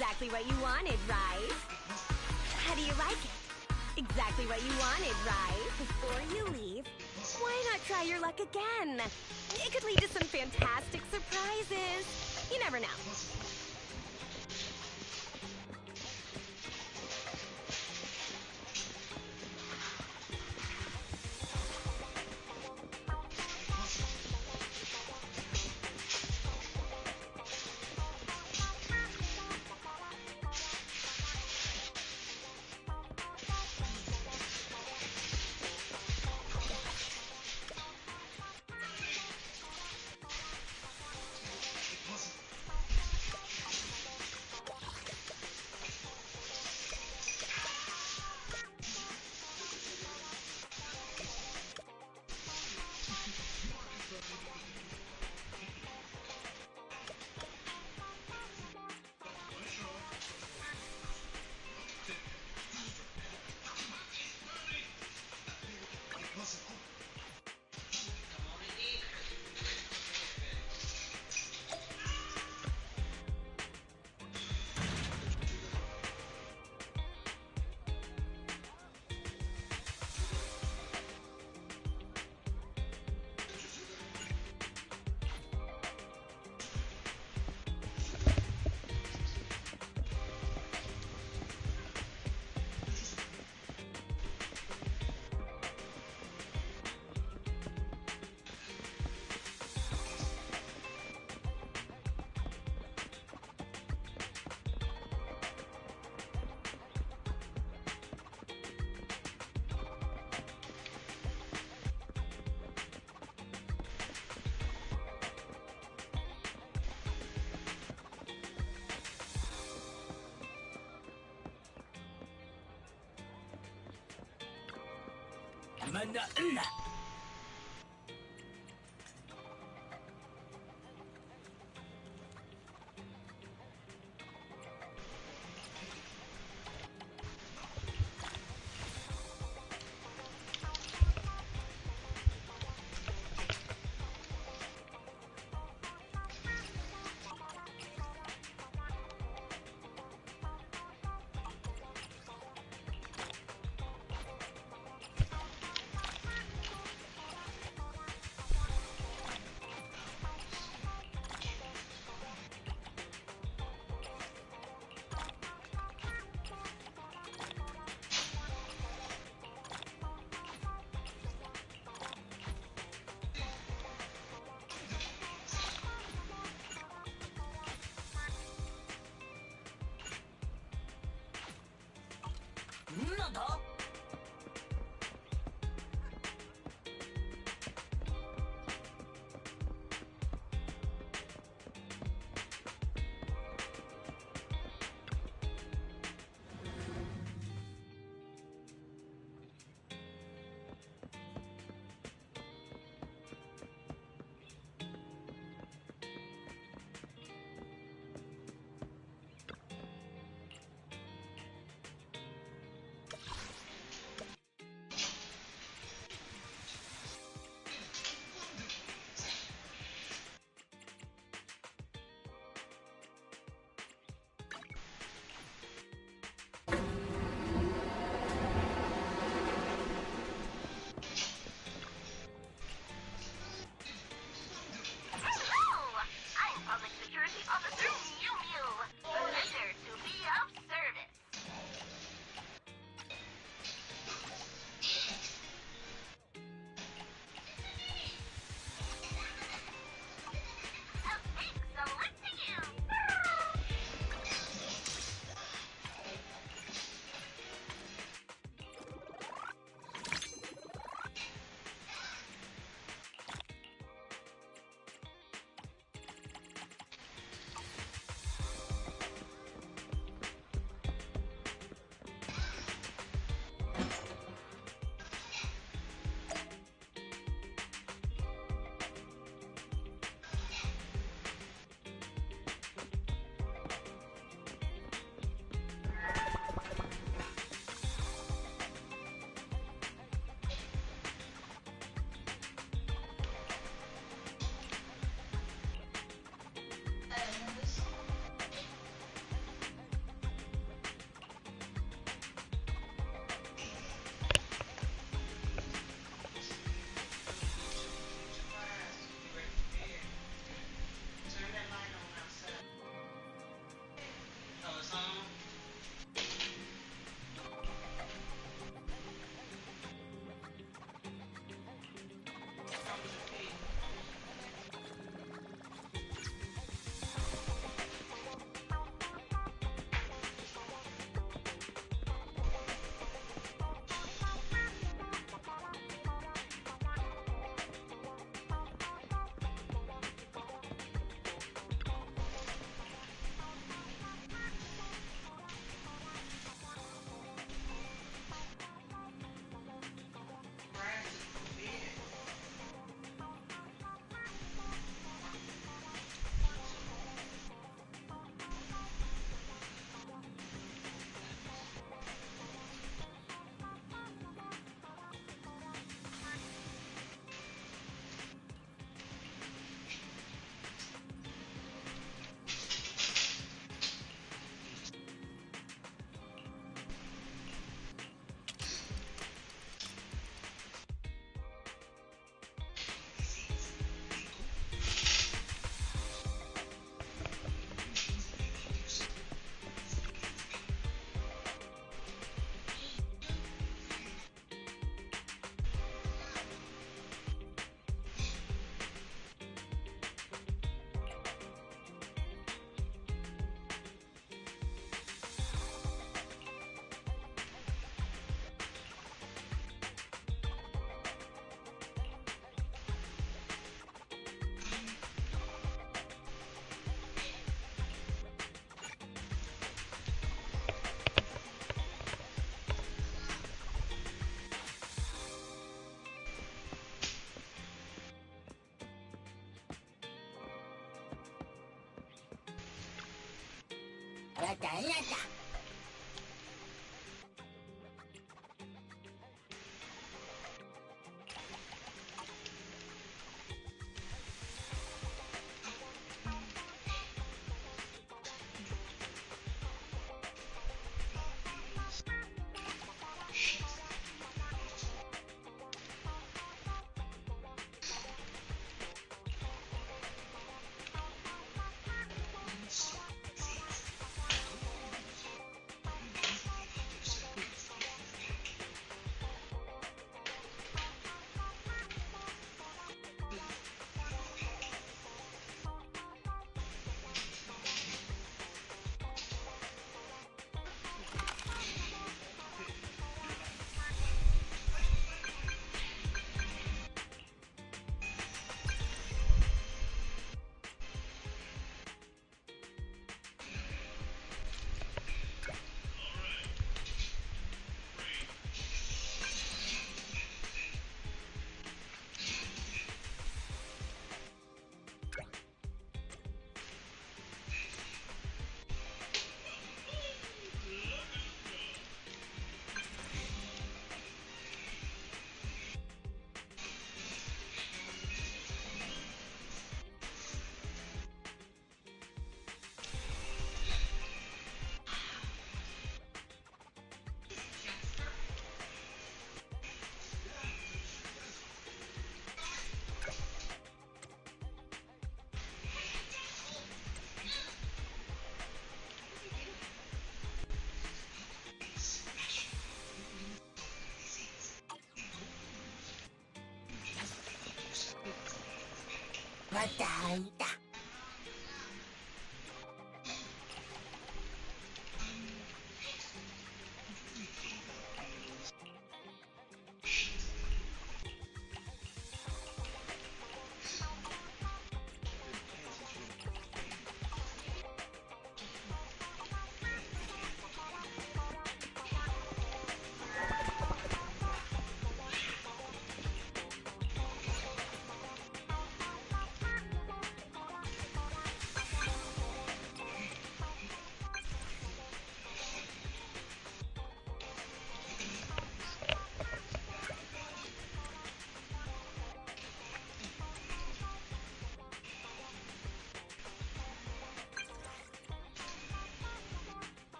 Exactly what you wanted, right? How do you like it? Exactly what you wanted, right? Before you leave, why not try your luck again? It could lead to some fantastic surprises. You never know.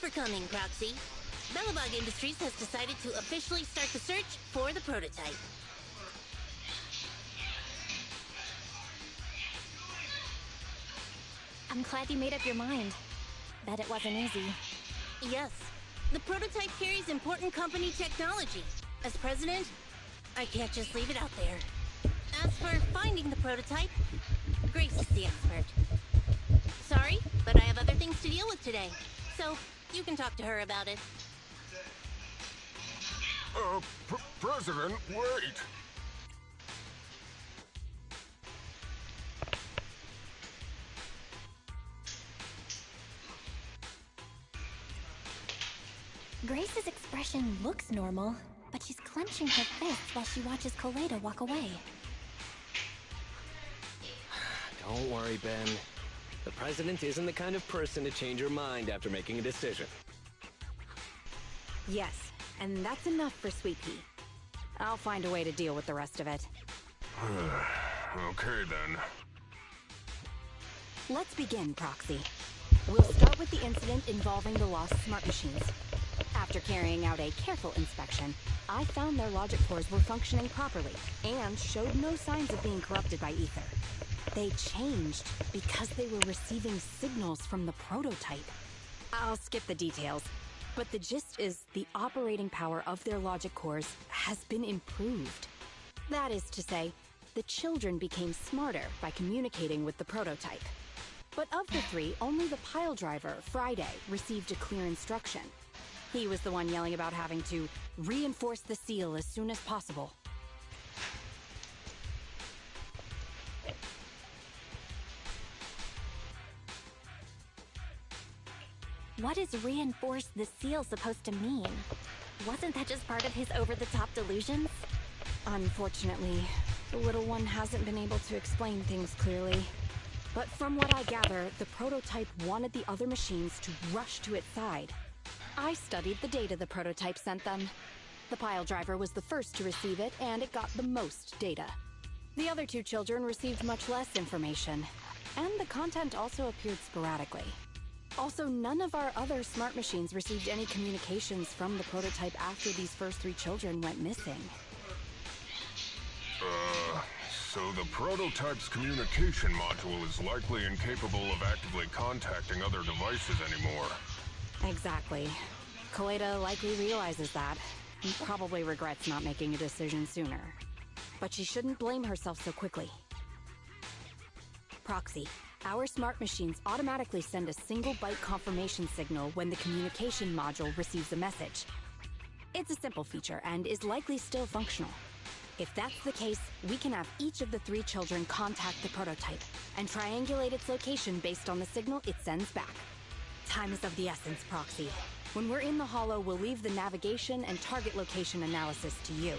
For coming, Proxy. Belobog Industries has decided to officially start the search for the prototype. I'm glad you made up your mind. Bet it wasn't easy. Yes. The prototype carries important company technology. As president, I can't just leave it out there. As for finding the prototype, Grace is the expert. Sorry, but I have other things to deal with today. So, you can talk to her about it. President, wait! Grace's expression looks normal, but she's clenching her fists while she watches Koleda walk away. Don't worry, Ben. The president isn't the kind of person to change her mind after making a decision. Yes, and that's enough for Sweet Pea. I'll find a way to deal with the rest of it. Okay, then. Let's begin, Proxy. We'll start with the incident involving the lost smart machines. After carrying out a careful inspection, I found their logic cores were functioning properly and showed no signs of being corrupted by ether. They changed because they were receiving signals from the prototype. I'll skip the details, but the gist is the operating power of their logic cores has been improved. That is to say, the children became smarter by communicating with the prototype. But of the three, only the pile driver, Friday, received a clear instruction. He was the one yelling about having to reinforce the seal as soon as possible. What is reinforce the seal supposed to mean? Wasn't that just part of his over-the-top delusions? Unfortunately, the little one hasn't been able to explain things clearly. But from what I gather, the prototype wanted the other machines to rush to its side. I studied the data the prototype sent them. The pile driver was the first to receive it, and it got the most data. The other two children received much less information, and the content also appeared sporadically. Also, none of our other smart machines received any communications from the prototype after these first three children went missing. So the prototype's communication module is likely incapable of actively contacting other devices anymore. Exactly. Koleda likely realizes that, and probably regrets not making a decision sooner. But she shouldn't blame herself so quickly. Proxy, our smart machines automatically send a single byte confirmation signal when the communication module receives a message. It's a simple feature and is likely still functional. If that's the case, we can have each of the three children contact the prototype and triangulate its location based on the signal it sends back. Time is of the essence, Proxy. When we're in the Hollow, we'll leave the navigation and target location analysis to you.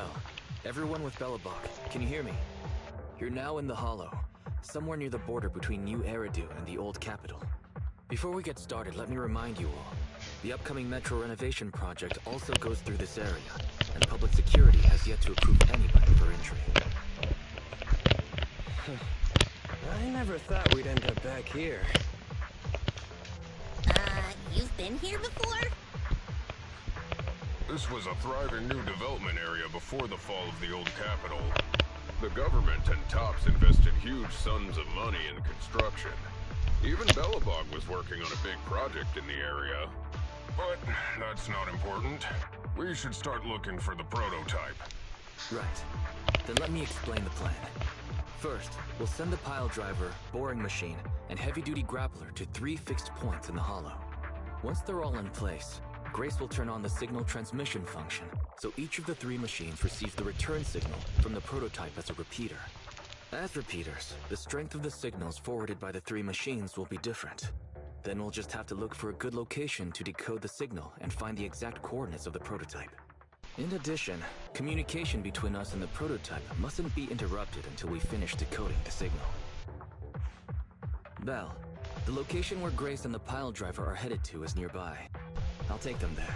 Bell, everyone with Belobog, can you hear me? You're now in the Hollow, somewhere near the border between New Eridu and the old capital. Before we get started, let me remind you all, the upcoming metro renovation project also goes through this area, and public security has yet to approve anybody for entry. I never thought we'd end up back here. You've been here before? This was a thriving new development area before the fall of the old capital. The government and TOPS invested huge sums of money in construction. Even Belobog was working on a big project in the area. But that's not important. We should start looking for the prototype. Right. Then let me explain the plan. First, we'll send the pile driver, boring machine, and heavy-duty grappler to 3 fixed points in the Hollow. Once they're all in place, Grace will turn on the signal transmission function, so each of the 3 machines receives the return signal from the prototype as a repeater. As repeaters, the strength of the signals forwarded by the 3 machines will be different. Then we'll just have to look for a good location to decode the signal and find the exact coordinates of the prototype. In addition, communication between us and the prototype mustn't be interrupted until we finish decoding the signal. Belle, the location where Grace and the pile driver are headed to is nearby. I'll take them there.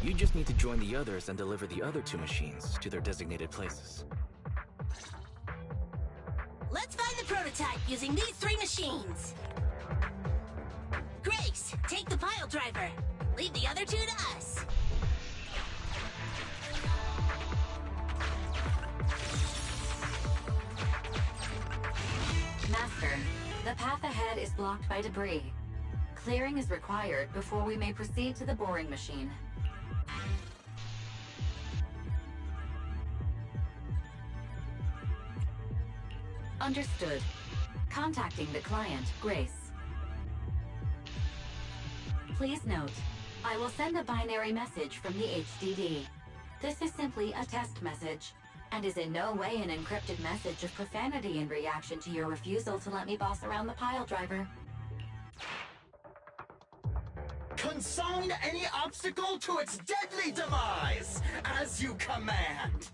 You just need to join the others and deliver the other 2 machines to their designated places. Let's find the prototype using these 3 machines. Grace, take the pile driver. Leave the other 2 to us. Master, the path ahead is blocked by debris. Clearing is required before we may proceed to the boring machine. Understood. Contacting the client, Grace. Please note, I will send a binary message from the HDD. This is simply a test message, and is in no way an encrypted message of profanity in reaction to your refusal to let me boss around the pile driver. Consign any obstacle to its deadly demise, as you command.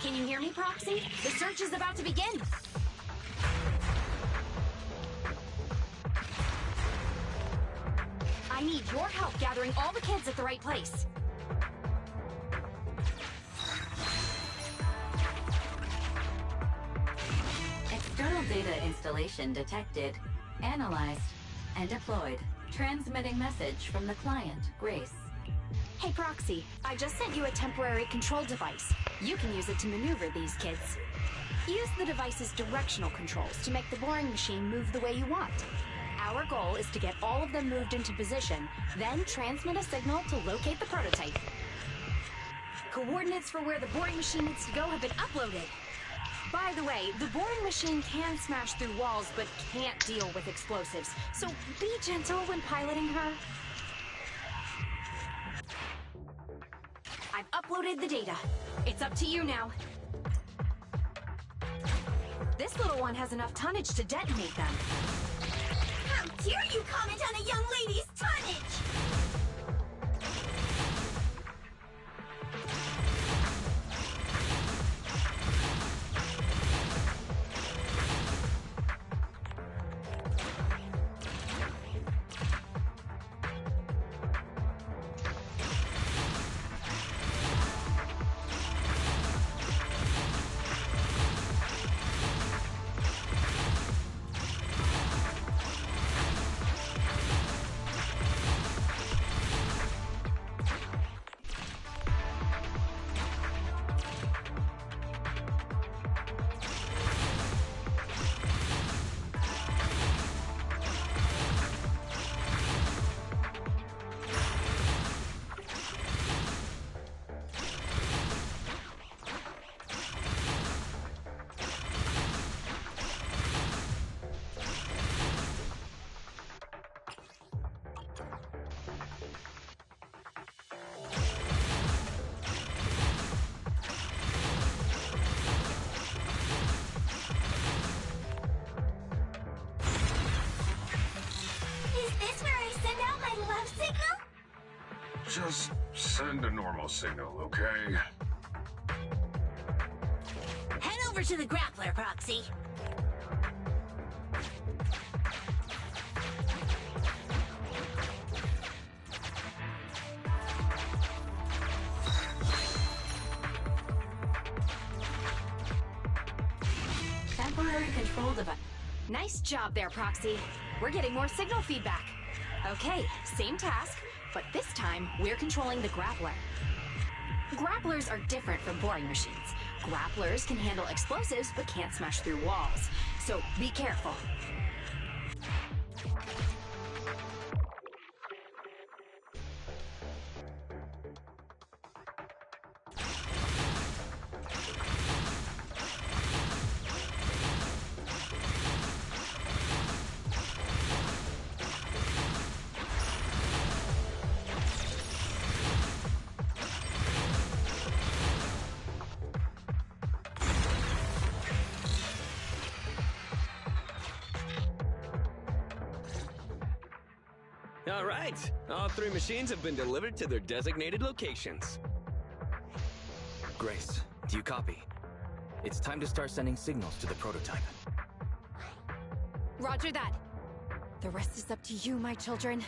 Can you hear me, Proxy? The search is about to begin. I need your help gathering all the kids at the right place. External data installation detected, analyzed, and deployed. Transmitting message from the client, Grace. Hey, Proxy, I just sent you a temporary control device. You can use it to maneuver these kids. Use the device's directional controls to make the boring machine move the way you want. Our goal is to get all of them moved into position, then transmit a signal to locate the prototype. Coordinates for where the boring machine needs to go have been uploaded. By the way, the boring machine can smash through walls, but can't deal with explosives, so be gentle when piloting her. I've uploaded the data. It's up to you now. This little one has enough tonnage to detonate them. How dare you comment on a young lady's tonnage! Just send a normal signal, okay? Head over to the grappler, Proxy. Temporary control device. Nice job there, Proxy. We're getting more signal feedback. Okay, same task, but this time we're controlling the grappler. Grapplers are different from boring machines. Grapplers can handle explosives but can't smash through walls. So be careful. All right, all 3 machines have been delivered to their designated locations. Grace, do you copy? It's time to start sending signals to the prototype. Roger that. The rest is up to you, my children.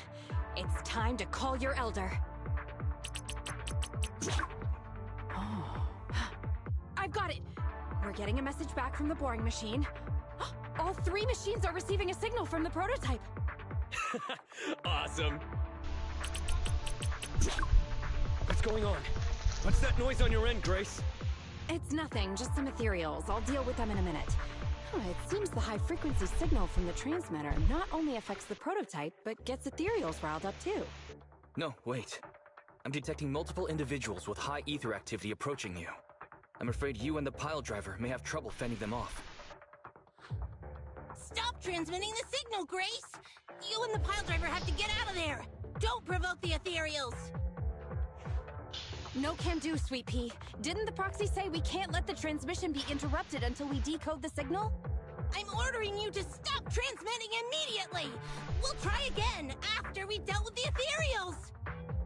It's time to call your elder. Oh. I've got it! We're getting a message back from the boring machine. All 3 machines are receiving a signal from the prototype. Awesome. What's going on? What's that noise on your end, Grace? It's nothing, just some ethereals. I'll deal with them in a minute. It seems the high-frequency signal from the transmitter not only affects the prototype, but gets ethereals riled up too. No, wait. I'm detecting multiple individuals with high ether activity approaching you. I'm afraid you and the pile driver may have trouble fending them off. Stop transmitting the signal, Grace! You and the pile driver have to get out of there! Don't provoke the ethereals! No can do, Sweet Pea. Didn't the proxy say we can't let the transmission be interrupted until we decode the signal? I'm ordering you to stop transmitting immediately! We'll try again after we've dealt with the ethereals!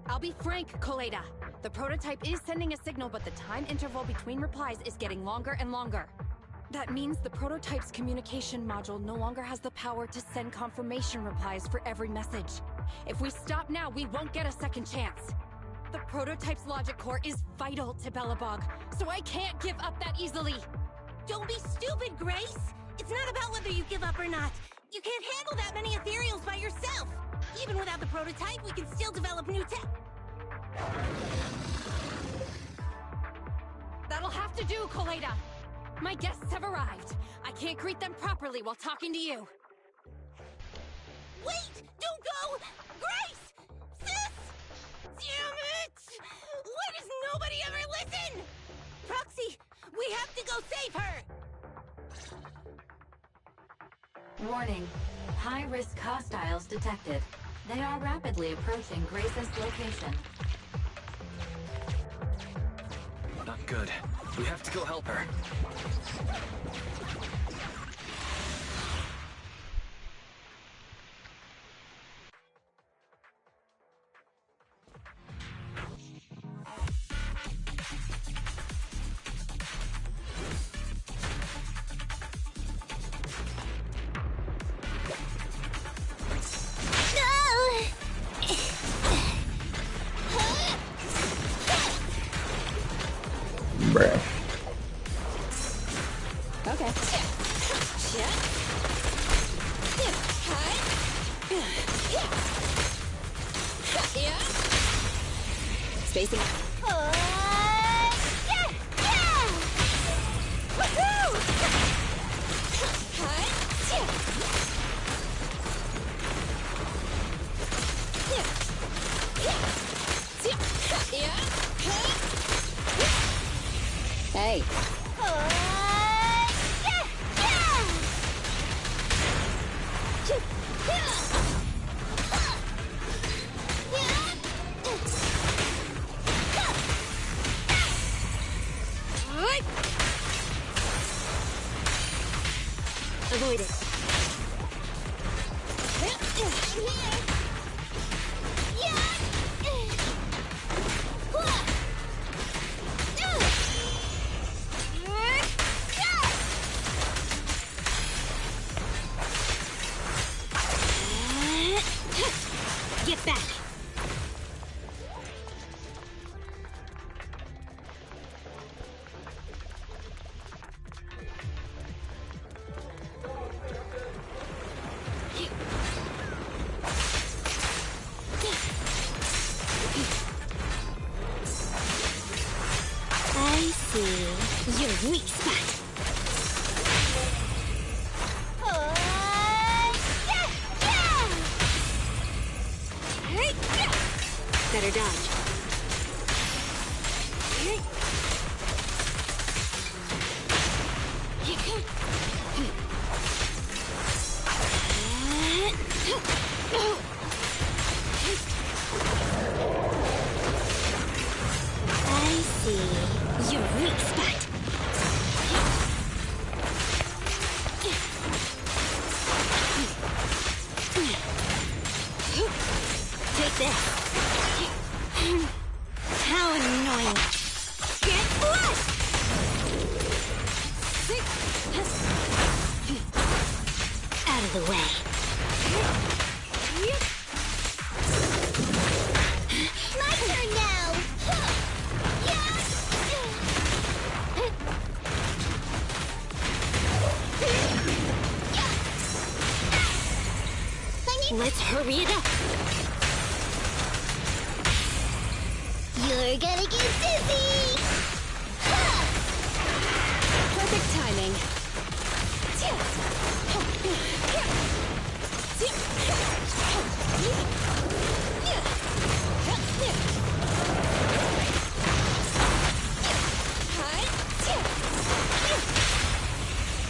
I'll be frank, Coleda. The prototype is sending a signal, but the time interval between replies is getting longer and longer. That means the prototype's communication module no longer has the power to send confirmation replies for every message. If we stop now, we won't get a second chance. The prototype's logic core is vital to Belobog, so I can't give up that easily. Don't be stupid, Grace! It's not about whether you give up or not. You can't handle that many ethereals by yourself. Even without the prototype, we can still develop new tech. That'll have to do, Coleda. My guests have arrived. I can't greet them properly while talking to you. Wait! Don't go! Grace! Sis! Damn it! Why does nobody ever listen? Proxy, we have to go save her! Warning. High-risk hostiles detected. They are rapidly approaching Grace's location. Not good. We have to go help her. Bruh. Okay. Spacing. Hey. Avoid it. back. I see your weak spot. Better dodge. I see your weak spot. Take this. How annoying. Get flushed! Out of the way. My turn now! Let's hurry it up. You're gonna get dizzy! Perfect timing.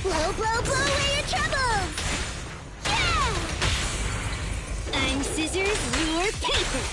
Blow, blow, blow away your troubles! Yeah! I'm scissors, you're paper!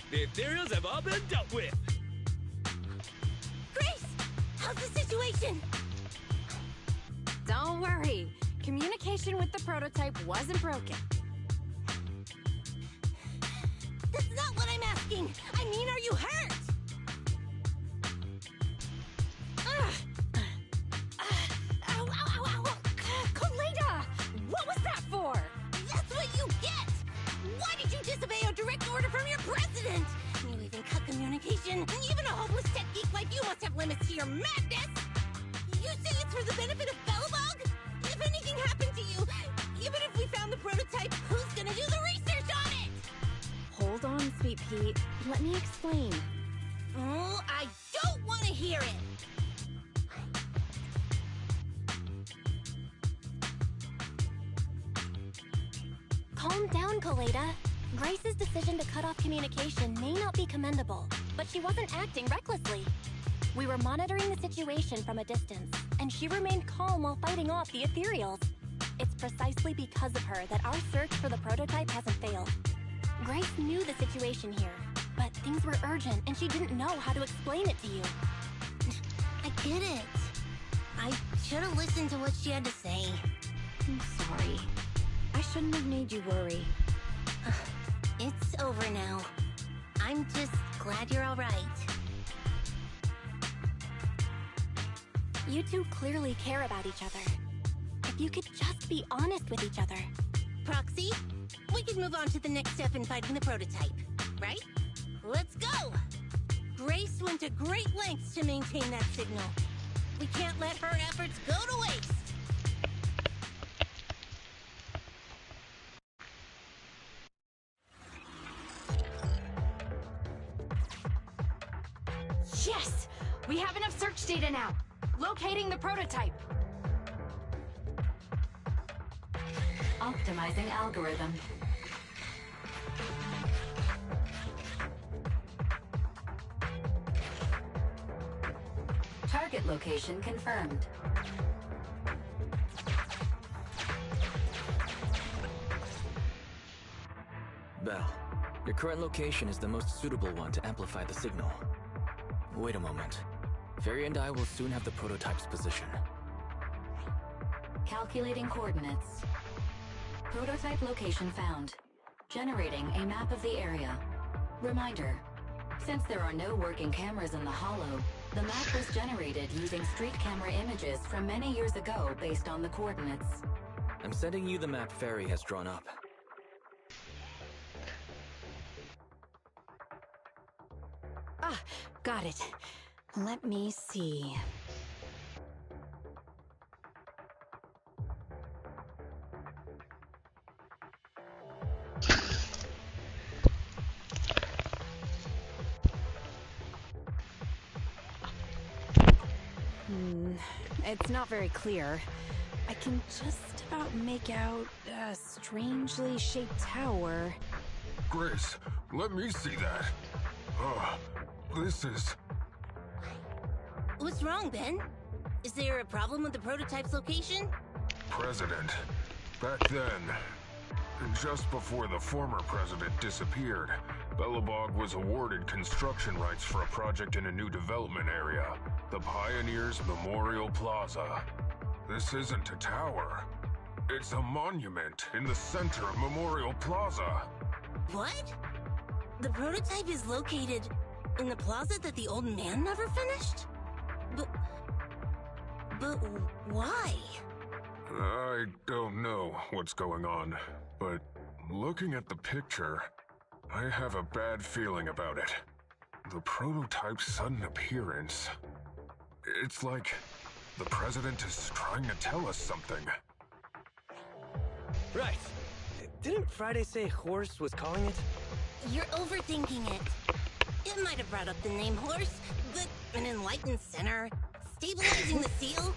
The ethereals have all been dealt with. Grace! How's the situation? Don't worry. Communication with the prototype wasn't broken. That's not what I'm asking. I mean, are you hurt? Ow, ow, ow, ow. Kaleda! What was that for? That's what you get! Why did you disobey a direct order from your president? You even cut communication. Even a hopeless tech geek like you must have limits to your madness! You say it's for the benefit of Belobog? If anything happened to you, even if we found the prototype, who's gonna do the research on it? Hold on, Sweet Pete. Let me explain. Oh, I don't want to hear it! Calm down, Kaleda. Grace's decision to cut off communication may not be commendable, but she wasn't acting recklessly. We were monitoring the situation from a distance, and she remained calm while fighting off the ethereals. It's precisely because of her that our search for the prototype hasn't failed. Grace knew the situation here, but things were urgent and she didn't know how to explain it to you. I get it. I should have listened to what she had to say. I'm sorry. I shouldn't have made you worry. It's over now. I'm just glad you're all right. You two clearly care about each other. If you could just be honest with each other. Proxy, we can move on to the next step in fighting the prototype, right? Let's go! Grace went to great lengths to maintain that signal. We can't let her efforts go to waste. Yes! We have enough search data now. Locating the prototype. Optimizing algorithm. Target location confirmed. Belle, your current location is the most suitable one to amplify the signal. Wait a moment. Fairy and I will soon have the prototype's position. Calculating coordinates. Prototype location found. Generating a map of the area. Reminder, since there are no working cameras in the hollow, the map was generated using street camera images from many years ago based on the coordinates. I'm sending you the map Fairy has drawn up. Ah, got it. Let me see. It's not very clear. I can just about make out a strangely shaped tower. Grace, let me see that. This is... What's wrong, Ben? Is there a problem with the prototype's location? President. Back then, just before the former president disappeared, Belobog was awarded construction rights for a project in a new development area, the Pioneers Memorial Plaza. This isn't a tower. It's a monument in the center of Memorial Plaza. What? The prototype is located in the plaza that the old man never finished? But why? I don't know what's going on, but looking at the picture, I have a bad feeling about it. The prototype's sudden appearance. It's like the president is trying to tell us something. Right. Didn't Friday say Horse was calling it? You're overthinking it. It might have brought up the name Horse, but an enlightened center, stabilizing the seal,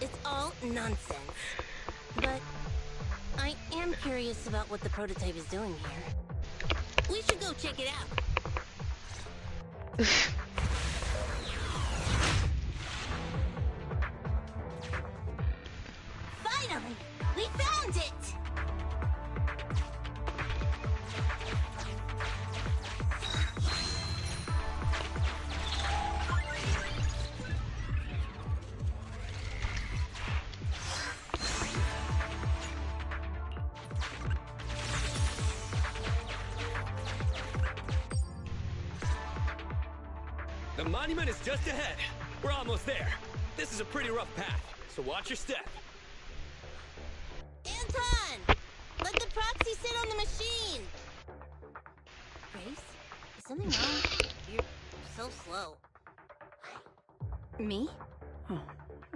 it's all nonsense. But I am curious about what the prototype is doing here. We should go check it out. Finally! We found it! The monument is just ahead. We're almost there. This is a pretty rough path, so watch your step. Anton! Let the proxy sit on the machine! Grace? Is something wrong? You're so slow. Me? Oh,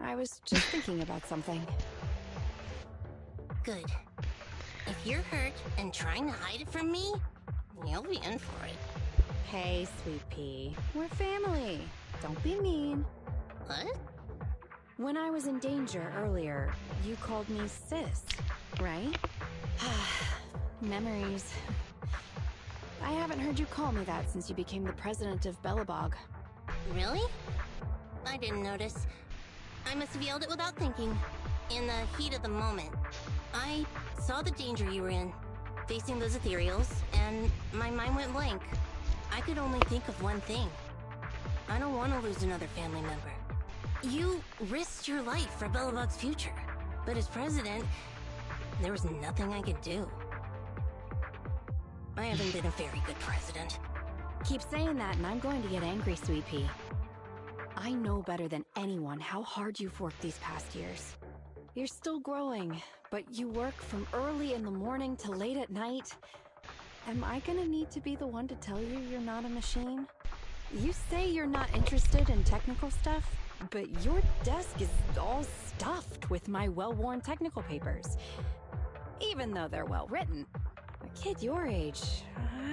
I was just thinking about something. Good. If you're hurt and trying to hide it from me, you'll be in for it. Hey, Sweet Pea. We're family. Don't be mean. What? When I was in danger earlier, you called me sis, right? Memories. I haven't heard you call me that since you became the president of Belobog. Really? I didn't notice. I must have yelled it without thinking. In the heat of the moment. I saw the danger you were in, facing those ethereals, and my mind went blank. I could only think of one thing. I don't want to lose another family member. You risked your life for Belobog's future, but as president, there was nothing I could do. I haven't been a very good president. Keep saying that and I'm going to get angry, Sweet Pea. I know better than anyone how hard you've worked these past years. You're still growing, but you work from early in the morning to late at night. Am I gonna need to be the one to tell you you're not a machine? You say you're not interested in technical stuff, but your desk is all stuffed with my well-worn technical papers. Even though they're well-written. A kid your age,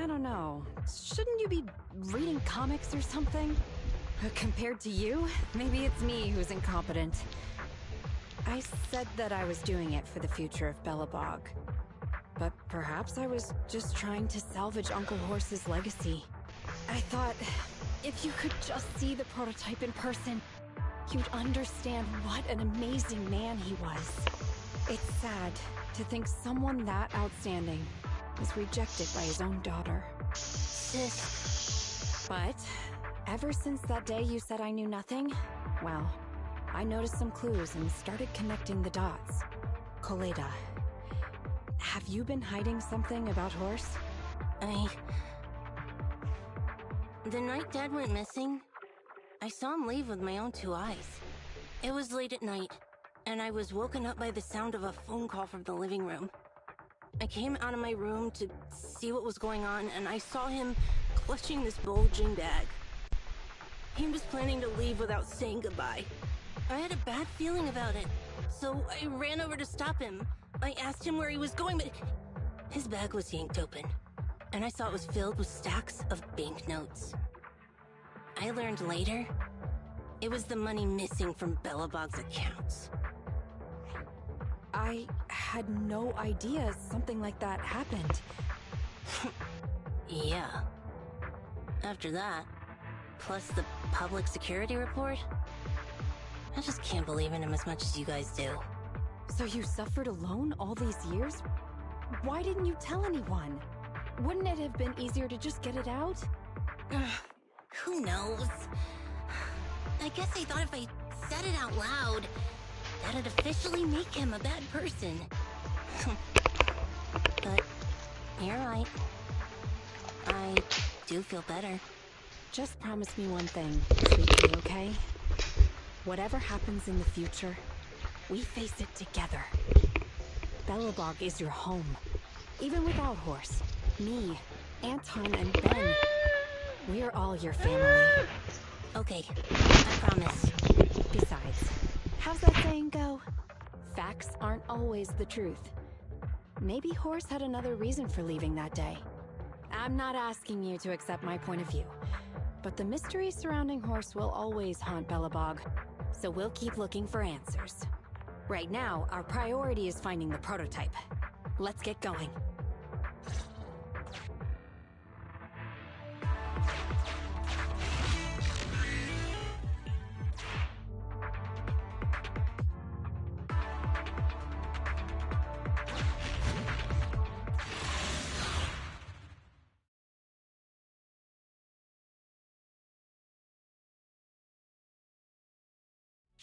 I don't know. Shouldn't you be reading comics or something? Compared to you, maybe it's me who's incompetent. I said that I was doing it for the future of Belobog. But perhaps I was just trying to salvage Uncle Horse's legacy. I thought, if you could just see the prototype in person, you'd understand what an amazing man he was. It's sad to think someone that outstanding was rejected by his own daughter. Sis. But ever since that day you said I knew nothing, well, I noticed some clues and started connecting the dots. Koleda, have you been hiding something about Horse? The night Dad went missing, I saw him leave with my own 2 eyes. It was late at night, and I was woken up by the sound of a phone call from the living room. I came out of my room to see what was going on, and I saw him clutching this bulging bag. He was planning to leave without saying goodbye. I had a bad feeling about it, so I ran over to stop him. I asked him where he was going, but his bag was yanked open, and I saw it was filled with stacks of banknotes. I learned later, it was the money missing from Belobog's accounts. I had no idea something like that happened. Yeah. After that, plus the public security report, I just can't believe in him as much as you guys do. So you suffered alone all these years? Why didn't you tell anyone? Wouldn't it have been easier to just get it out? Who knows? I guess I thought if I said it out loud, that'd officially make him a bad person. But you're right. I do feel better. Just promise me one thing, sweetie, okay? Whatever happens in the future, we face it together. Belobog is your home. Even without Horse, me, Anton, and Ben, we're all your family. Okay, I promise. Besides, how's that saying go? Facts aren't always the truth. Maybe Horse had another reason for leaving that day. I'm not asking you to accept my point of view, but the mystery surrounding Horse will always haunt Belobog, so we'll keep looking for answers. Right now, our priority is finding the prototype. Let's get going.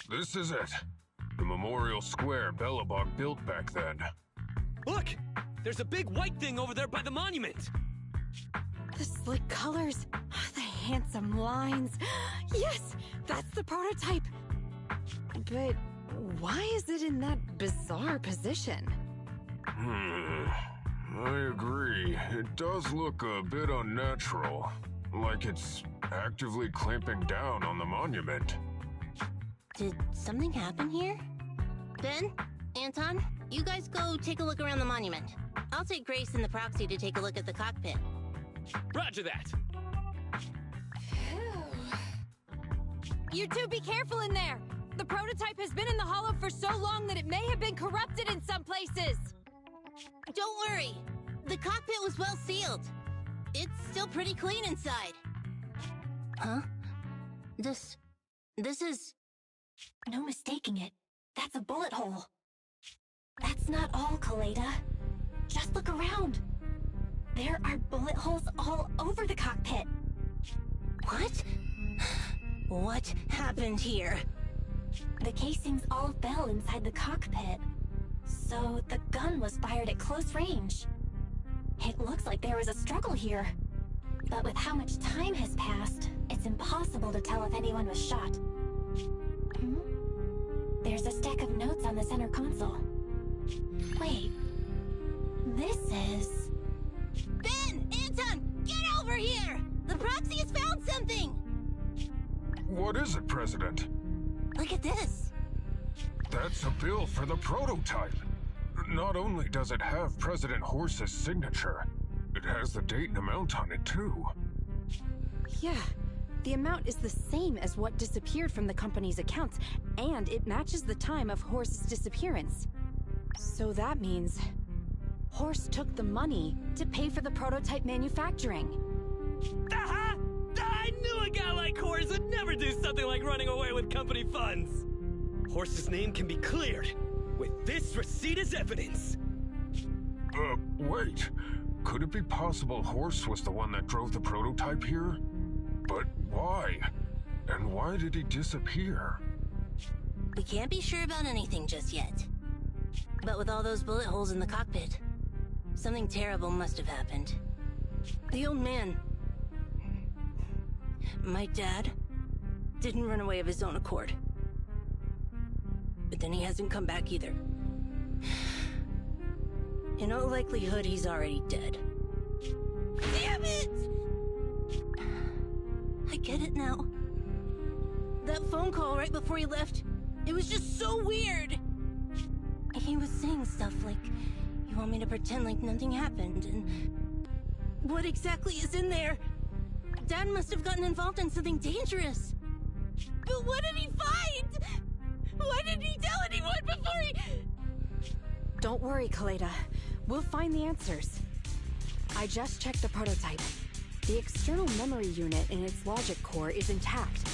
This is it. The memorial square Belobog built back then. Look! There's a big white thing over there by the monument! The slick colors, the handsome lines. Yes, that's the prototype. But why is it in that bizarre position? I agree. It does look a bit unnatural. Like it's actively clamping down on the monument. Did something happen here? Ben? Anton? You guys go take a look around the monument. I'll take Grace and the proxy to take a look at the cockpit. Roger that! You two be careful in there! The prototype has been in the hollow for so long that it may have been corrupted in some places! Don't worry! The cockpit was well sealed. It's still pretty clean inside. Huh? This is... No mistaking it. That's a bullet hole. That's not all, Koleda. Just look around. There are bullet holes all over the cockpit. What? What happened here? The casings all fell inside the cockpit. So the gun was fired at close range. It looks like there was a struggle here. But with how much time has passed, it's impossible to tell if anyone was shot. There's a stack of notes on the center console. Wait. This is... Ben! Anton! Get over here! The proxy has found something! What is it, President? Look at this. That's a bill for the prototype. Not only does it have President Horse's signature, it has the date and amount on it, too. Yeah. The amount is the same as what disappeared from the company's accounts, and it matches the time of Horse's disappearance. So that means Horse took the money to pay for the prototype manufacturing. Aha! I knew a guy like Horse would never do something like running away with company funds! Horse's name can be cleared with this receipt as evidence. Wait. Could it be possible Horse was the one that drove the prototype here? But why? And why did he disappear? We can't be sure about anything just yet. But with all those bullet holes in the cockpit, something terrible must have happened. The old man, my dad, didn't run away of his own accord. But then he hasn't come back either. In all likelihood, he's already dead. Damn it! I get it now. That phone call right before he left, it was just so weird. He was saying stuff like, you want me to pretend like nothing happened, and what exactly is in there? Dad must have gotten involved in something dangerous. But what did he find? Why didn't he tell anyone before he... Don't worry, Kaleda. We'll find the answers. I just checked the prototype. The external memory unit in its logic core is intact.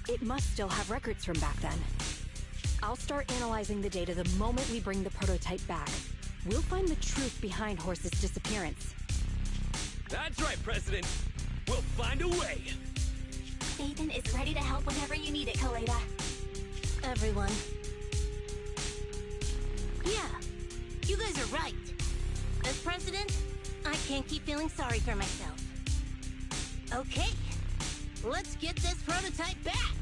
It must still have records from back then. I'll start analyzing the data the moment we bring the prototype back. We'll find the truth behind Horse's disappearance. That's right, President. We'll find a way. Ethan is ready to help whenever you need it, Kaleda. Everyone. Yeah, you guys are right. As president, I can't keep feeling sorry for myself. Okay, let's get this prototype back.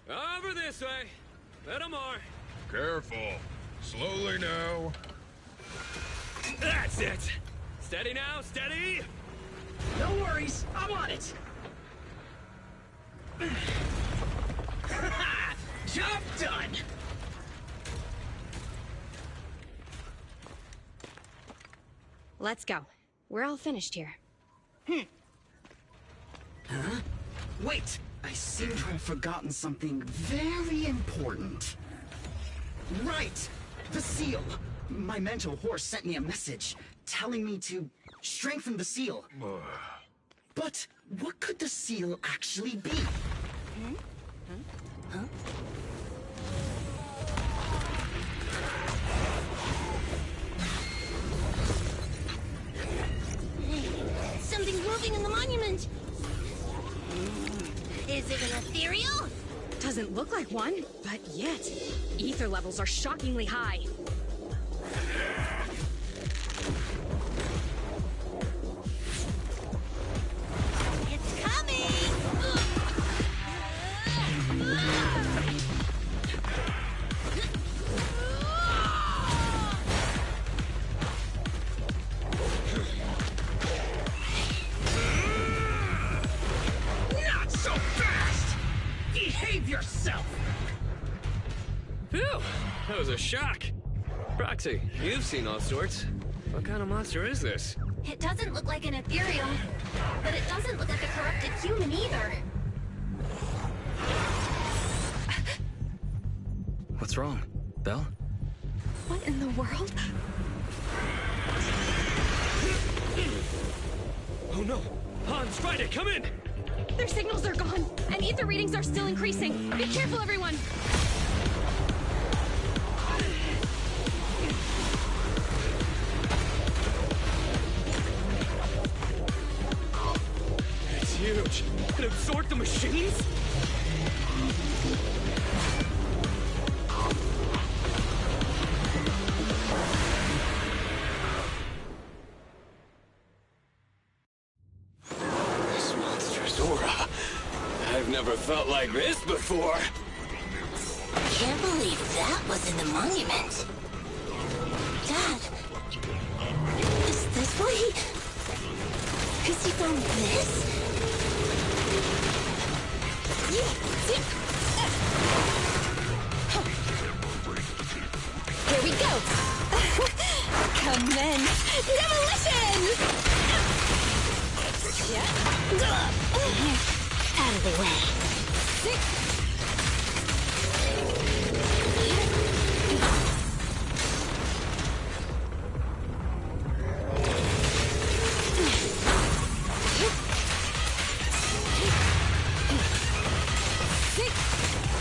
Over this way. Little more. Careful. Slowly now. That's it. Steady now, steady. No worries, I'm on it. Job done. Let's go. We're all finished here. Huh? Wait! I seem to have forgotten something very important. Right! The seal! My mentor Horse sent me a message, telling me to strengthen the seal. But what could the seal actually be? Huh? Hey, something's moving in the monument! Is it an ethereal? Doesn't look like one, but yet, ether levels are shockingly high. It's coming! Not so fast! Behave yourself! Phew, that was a shock. Proxy, you've seen all sorts. What kind of monster is this? It doesn't look like an ethereal, but it doesn't look like a corrupted human either. What's wrong? Belle? What in the world? Oh no! Hans, Friday, come in! Their signals are gone, and ether readings are still increasing. Be careful, everyone! It's huge. It absorbed the machines? This monstrous aura. I've never felt like this before. Can't believe that was in the monument. Dad, is this why he... Because he found this? Here we go! Commence demolition! Out of the way.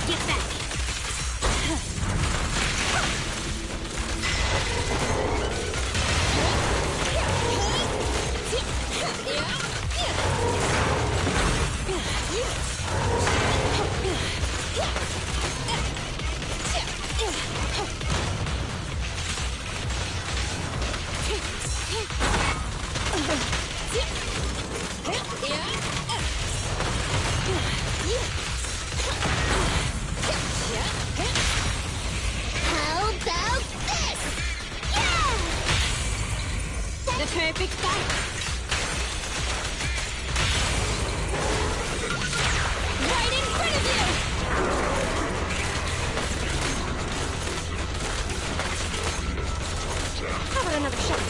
Get back. How about this? Yeah! The perfect fight. Right in front of you! How about another shot?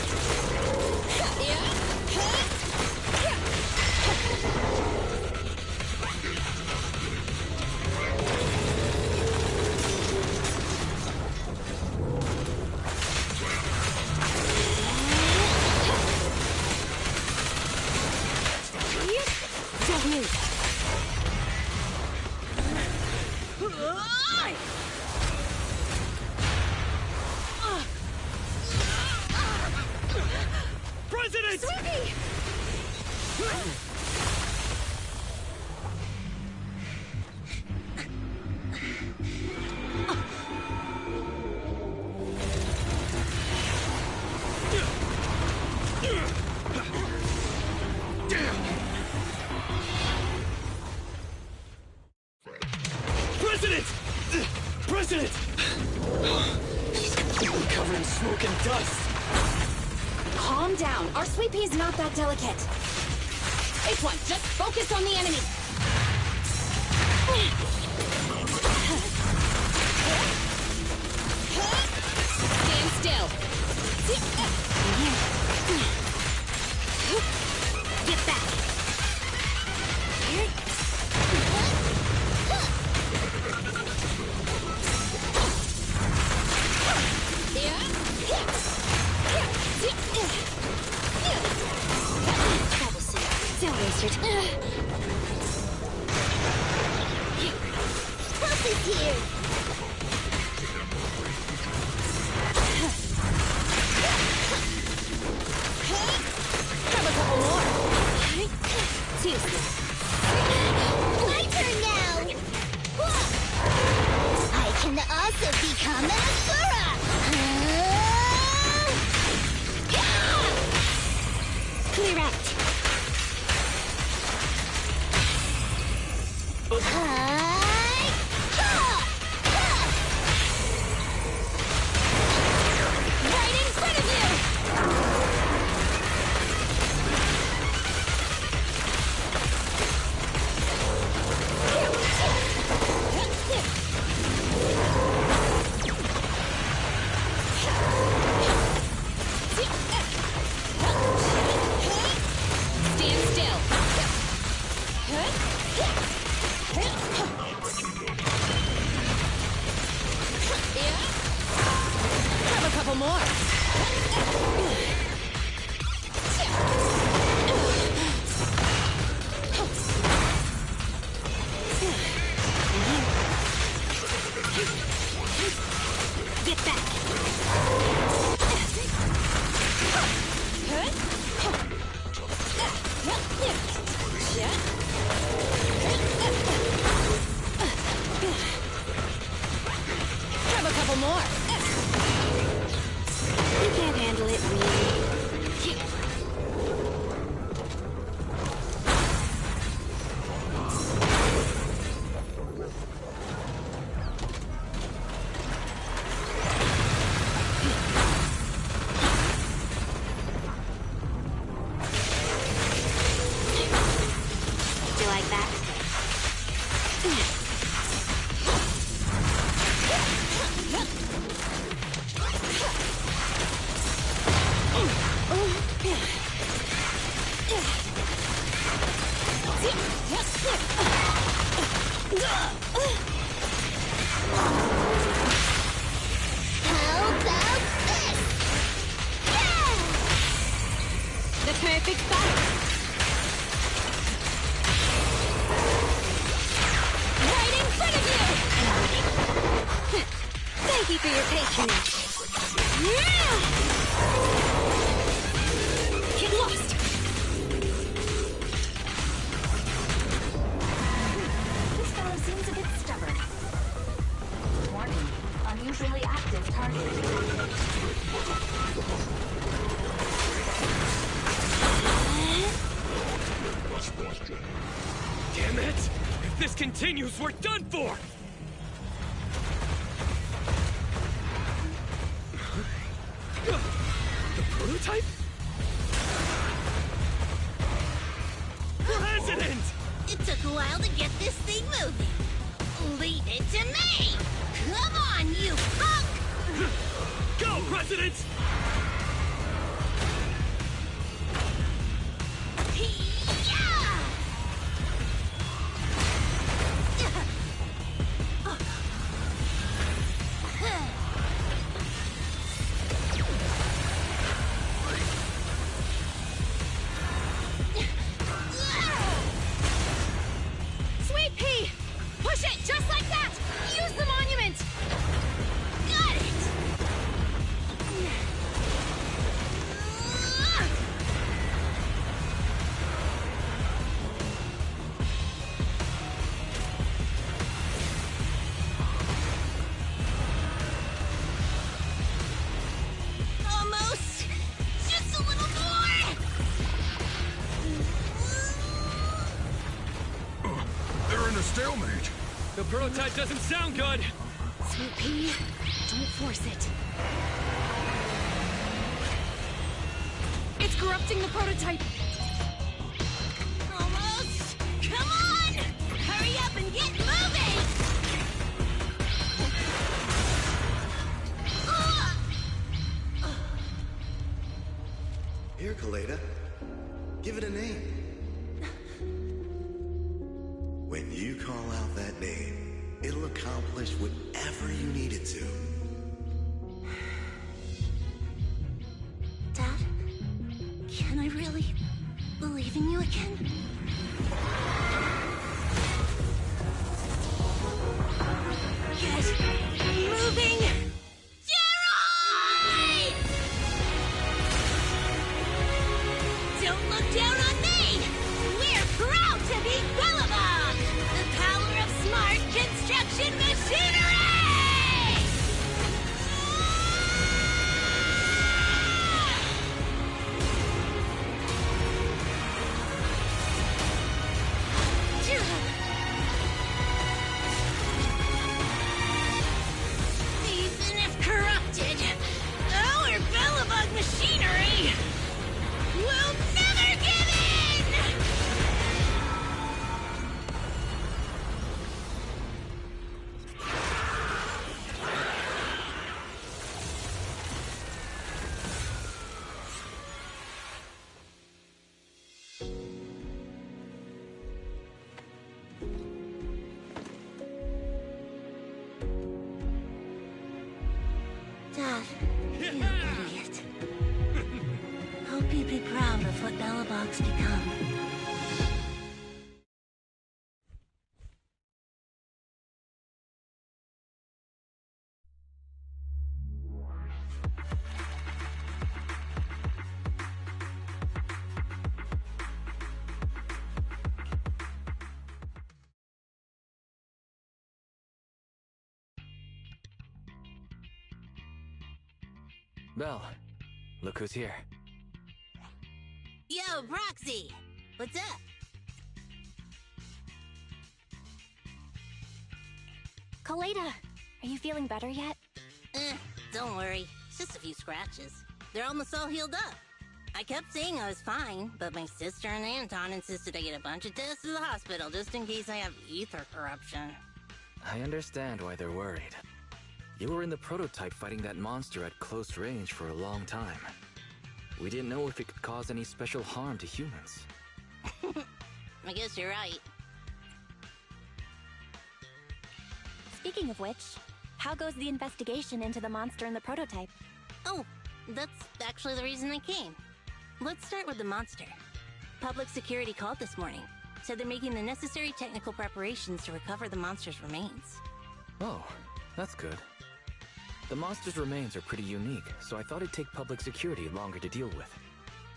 Don't move. President! Sweetie! President! President! She's completely covered in smoke and dust. Calm down. Our sweet pea is not that delicate. It's one. Just focus on the enemy. Stand still. Get back. Don't waste your time. Help is here. Grab a couple more. Two. My turn now. I can also become an Asura. Clear out. Right in front of you! Stand still. Grab a couple more. Get back. Grab a couple more. You can't handle it, really. Do you like that? How about this? Yeah! The perfect fight. Right in front of you! Thank you for your patronage. Yeah! Get lost! This fellow seems a bit stubborn. Warning, unusually active target. continues, we're done for! The prototype? President! It took a while to get this thing moving. Leave it to me! Come on, you punk! Go, President! Sweet pea! Push it just like that! Use the monument! Got it! Almost! Just a little more! They're in a stalemate. The prototype doesn't sound good! Sweet pea, don't force it. It's corrupting the prototype. Almost! Come on! Hurry up and get moving! Here, Kaleda. Give it a name. When you call out that name, it'll accomplish whatever you need it to. Dad, can I really believe in you again? Get moving! Gerald! Don't look down on me! We're proud to be Bellabog! The power of smart construction machinery! Even if corrupted, our Bellabog machinery will never give in! Dad, you idiot. Hope you'd be proud of what Bellabog's become. Belle, look who's here. Yo, Proxy! What's up? Kaleda, are you feeling better yet? Don't worry. It's just a few scratches. They're almost all healed up. I kept saying I was fine, but my sister and Anton insisted I get a bunch of tests to the hospital just in case I have ether corruption. I understand why they're worried. You were in the prototype fighting that monster at close range for a long time. We didn't know if it could cause any special harm to humans. I guess you're right. Speaking of which, how goes the investigation into the monster in the prototype? Oh, that's actually the reason I came. Let's start with the monster. Public security called this morning. Said they're making the necessary technical preparations to recover the monster's remains. Oh, that's good. The monster's remains are pretty unique, so I thought it'd take public security longer to deal with.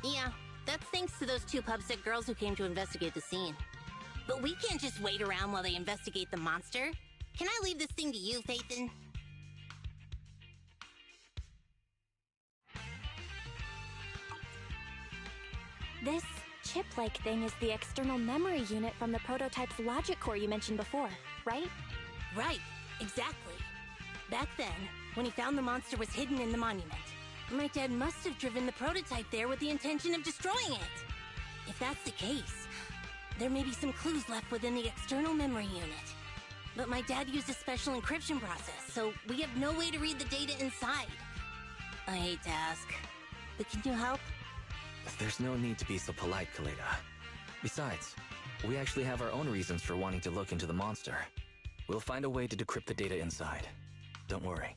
Yeah, that's thanks to those two pubsec girls who came to investigate the scene. But we can't just wait around while they investigate the monster. Can I leave this thing to you, Phaethon? This chip-like thing is the external memory unit from the prototype's logic core you mentioned before, right? Right, exactly. Back then, when he found the monster was hidden in the monument, my dad must have driven the prototype there with the intention of destroying it. If that's the case, there may be some clues left within the external memory unit. But my dad used a special encryption process, so we have no way to read the data inside. I hate to ask, but can you help? There's no need to be so polite, Kaleda. Besides, we actually have our own reasons for wanting to look into the monster. We'll find a way to decrypt the data inside. Don't worry.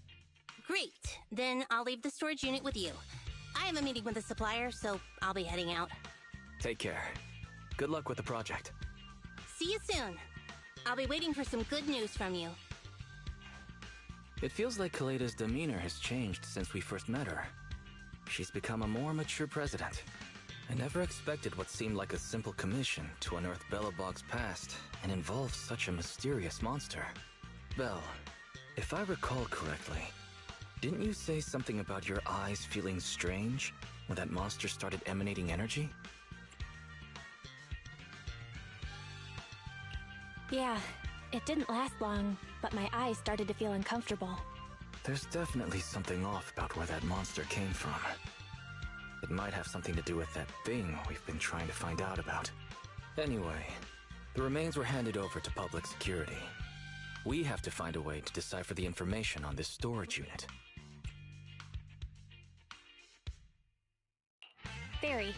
Great. Then I'll leave the storage unit with you. I have a meeting with the supplier, so I'll be heading out. Take care. Good luck with the project. See you soon. I'll be waiting for some good news from you. It feels like Kaleda's demeanor has changed since we first met her. She's become a more mature president. I never expected what seemed like a simple commission to unearth Belobog's past and involve such a mysterious monster. Belle, if I recall correctly, didn't you say something about your eyes feeling strange when that monster started emanating energy? Yeah, it didn't last long, but my eyes started to feel uncomfortable. There's definitely something off about where that monster came from. It might have something to do with that thing we've been trying to find out about. Anyway, the remains were handed over to public security. We have to find a way to decipher the information on this storage unit. Theory.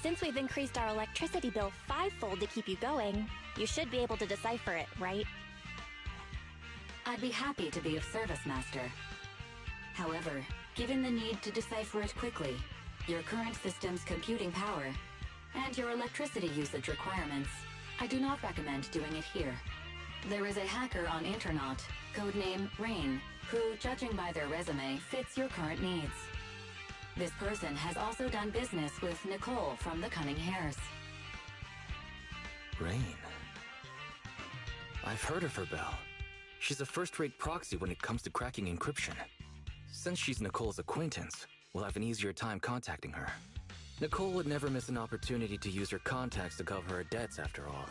Since we've increased our electricity bill 5-fold to keep you going, you should be able to decipher it, right? I'd be happy to be of service, Master. However, given the need to decipher it quickly, your current system's computing power, and your electricity usage requirements, I do not recommend doing it here. There is a hacker on Internaut, codename Rain, who, judging by their resume, fits your current needs. This person has also done business with Nicole from the Cunning Hares. Rain. I've heard of her, Belle. She's a first-rate proxy when it comes to cracking encryption. Since she's Nicole's acquaintance, we'll have an easier time contacting her. Nicole would never miss an opportunity to use her contacts to cover her debts, after all.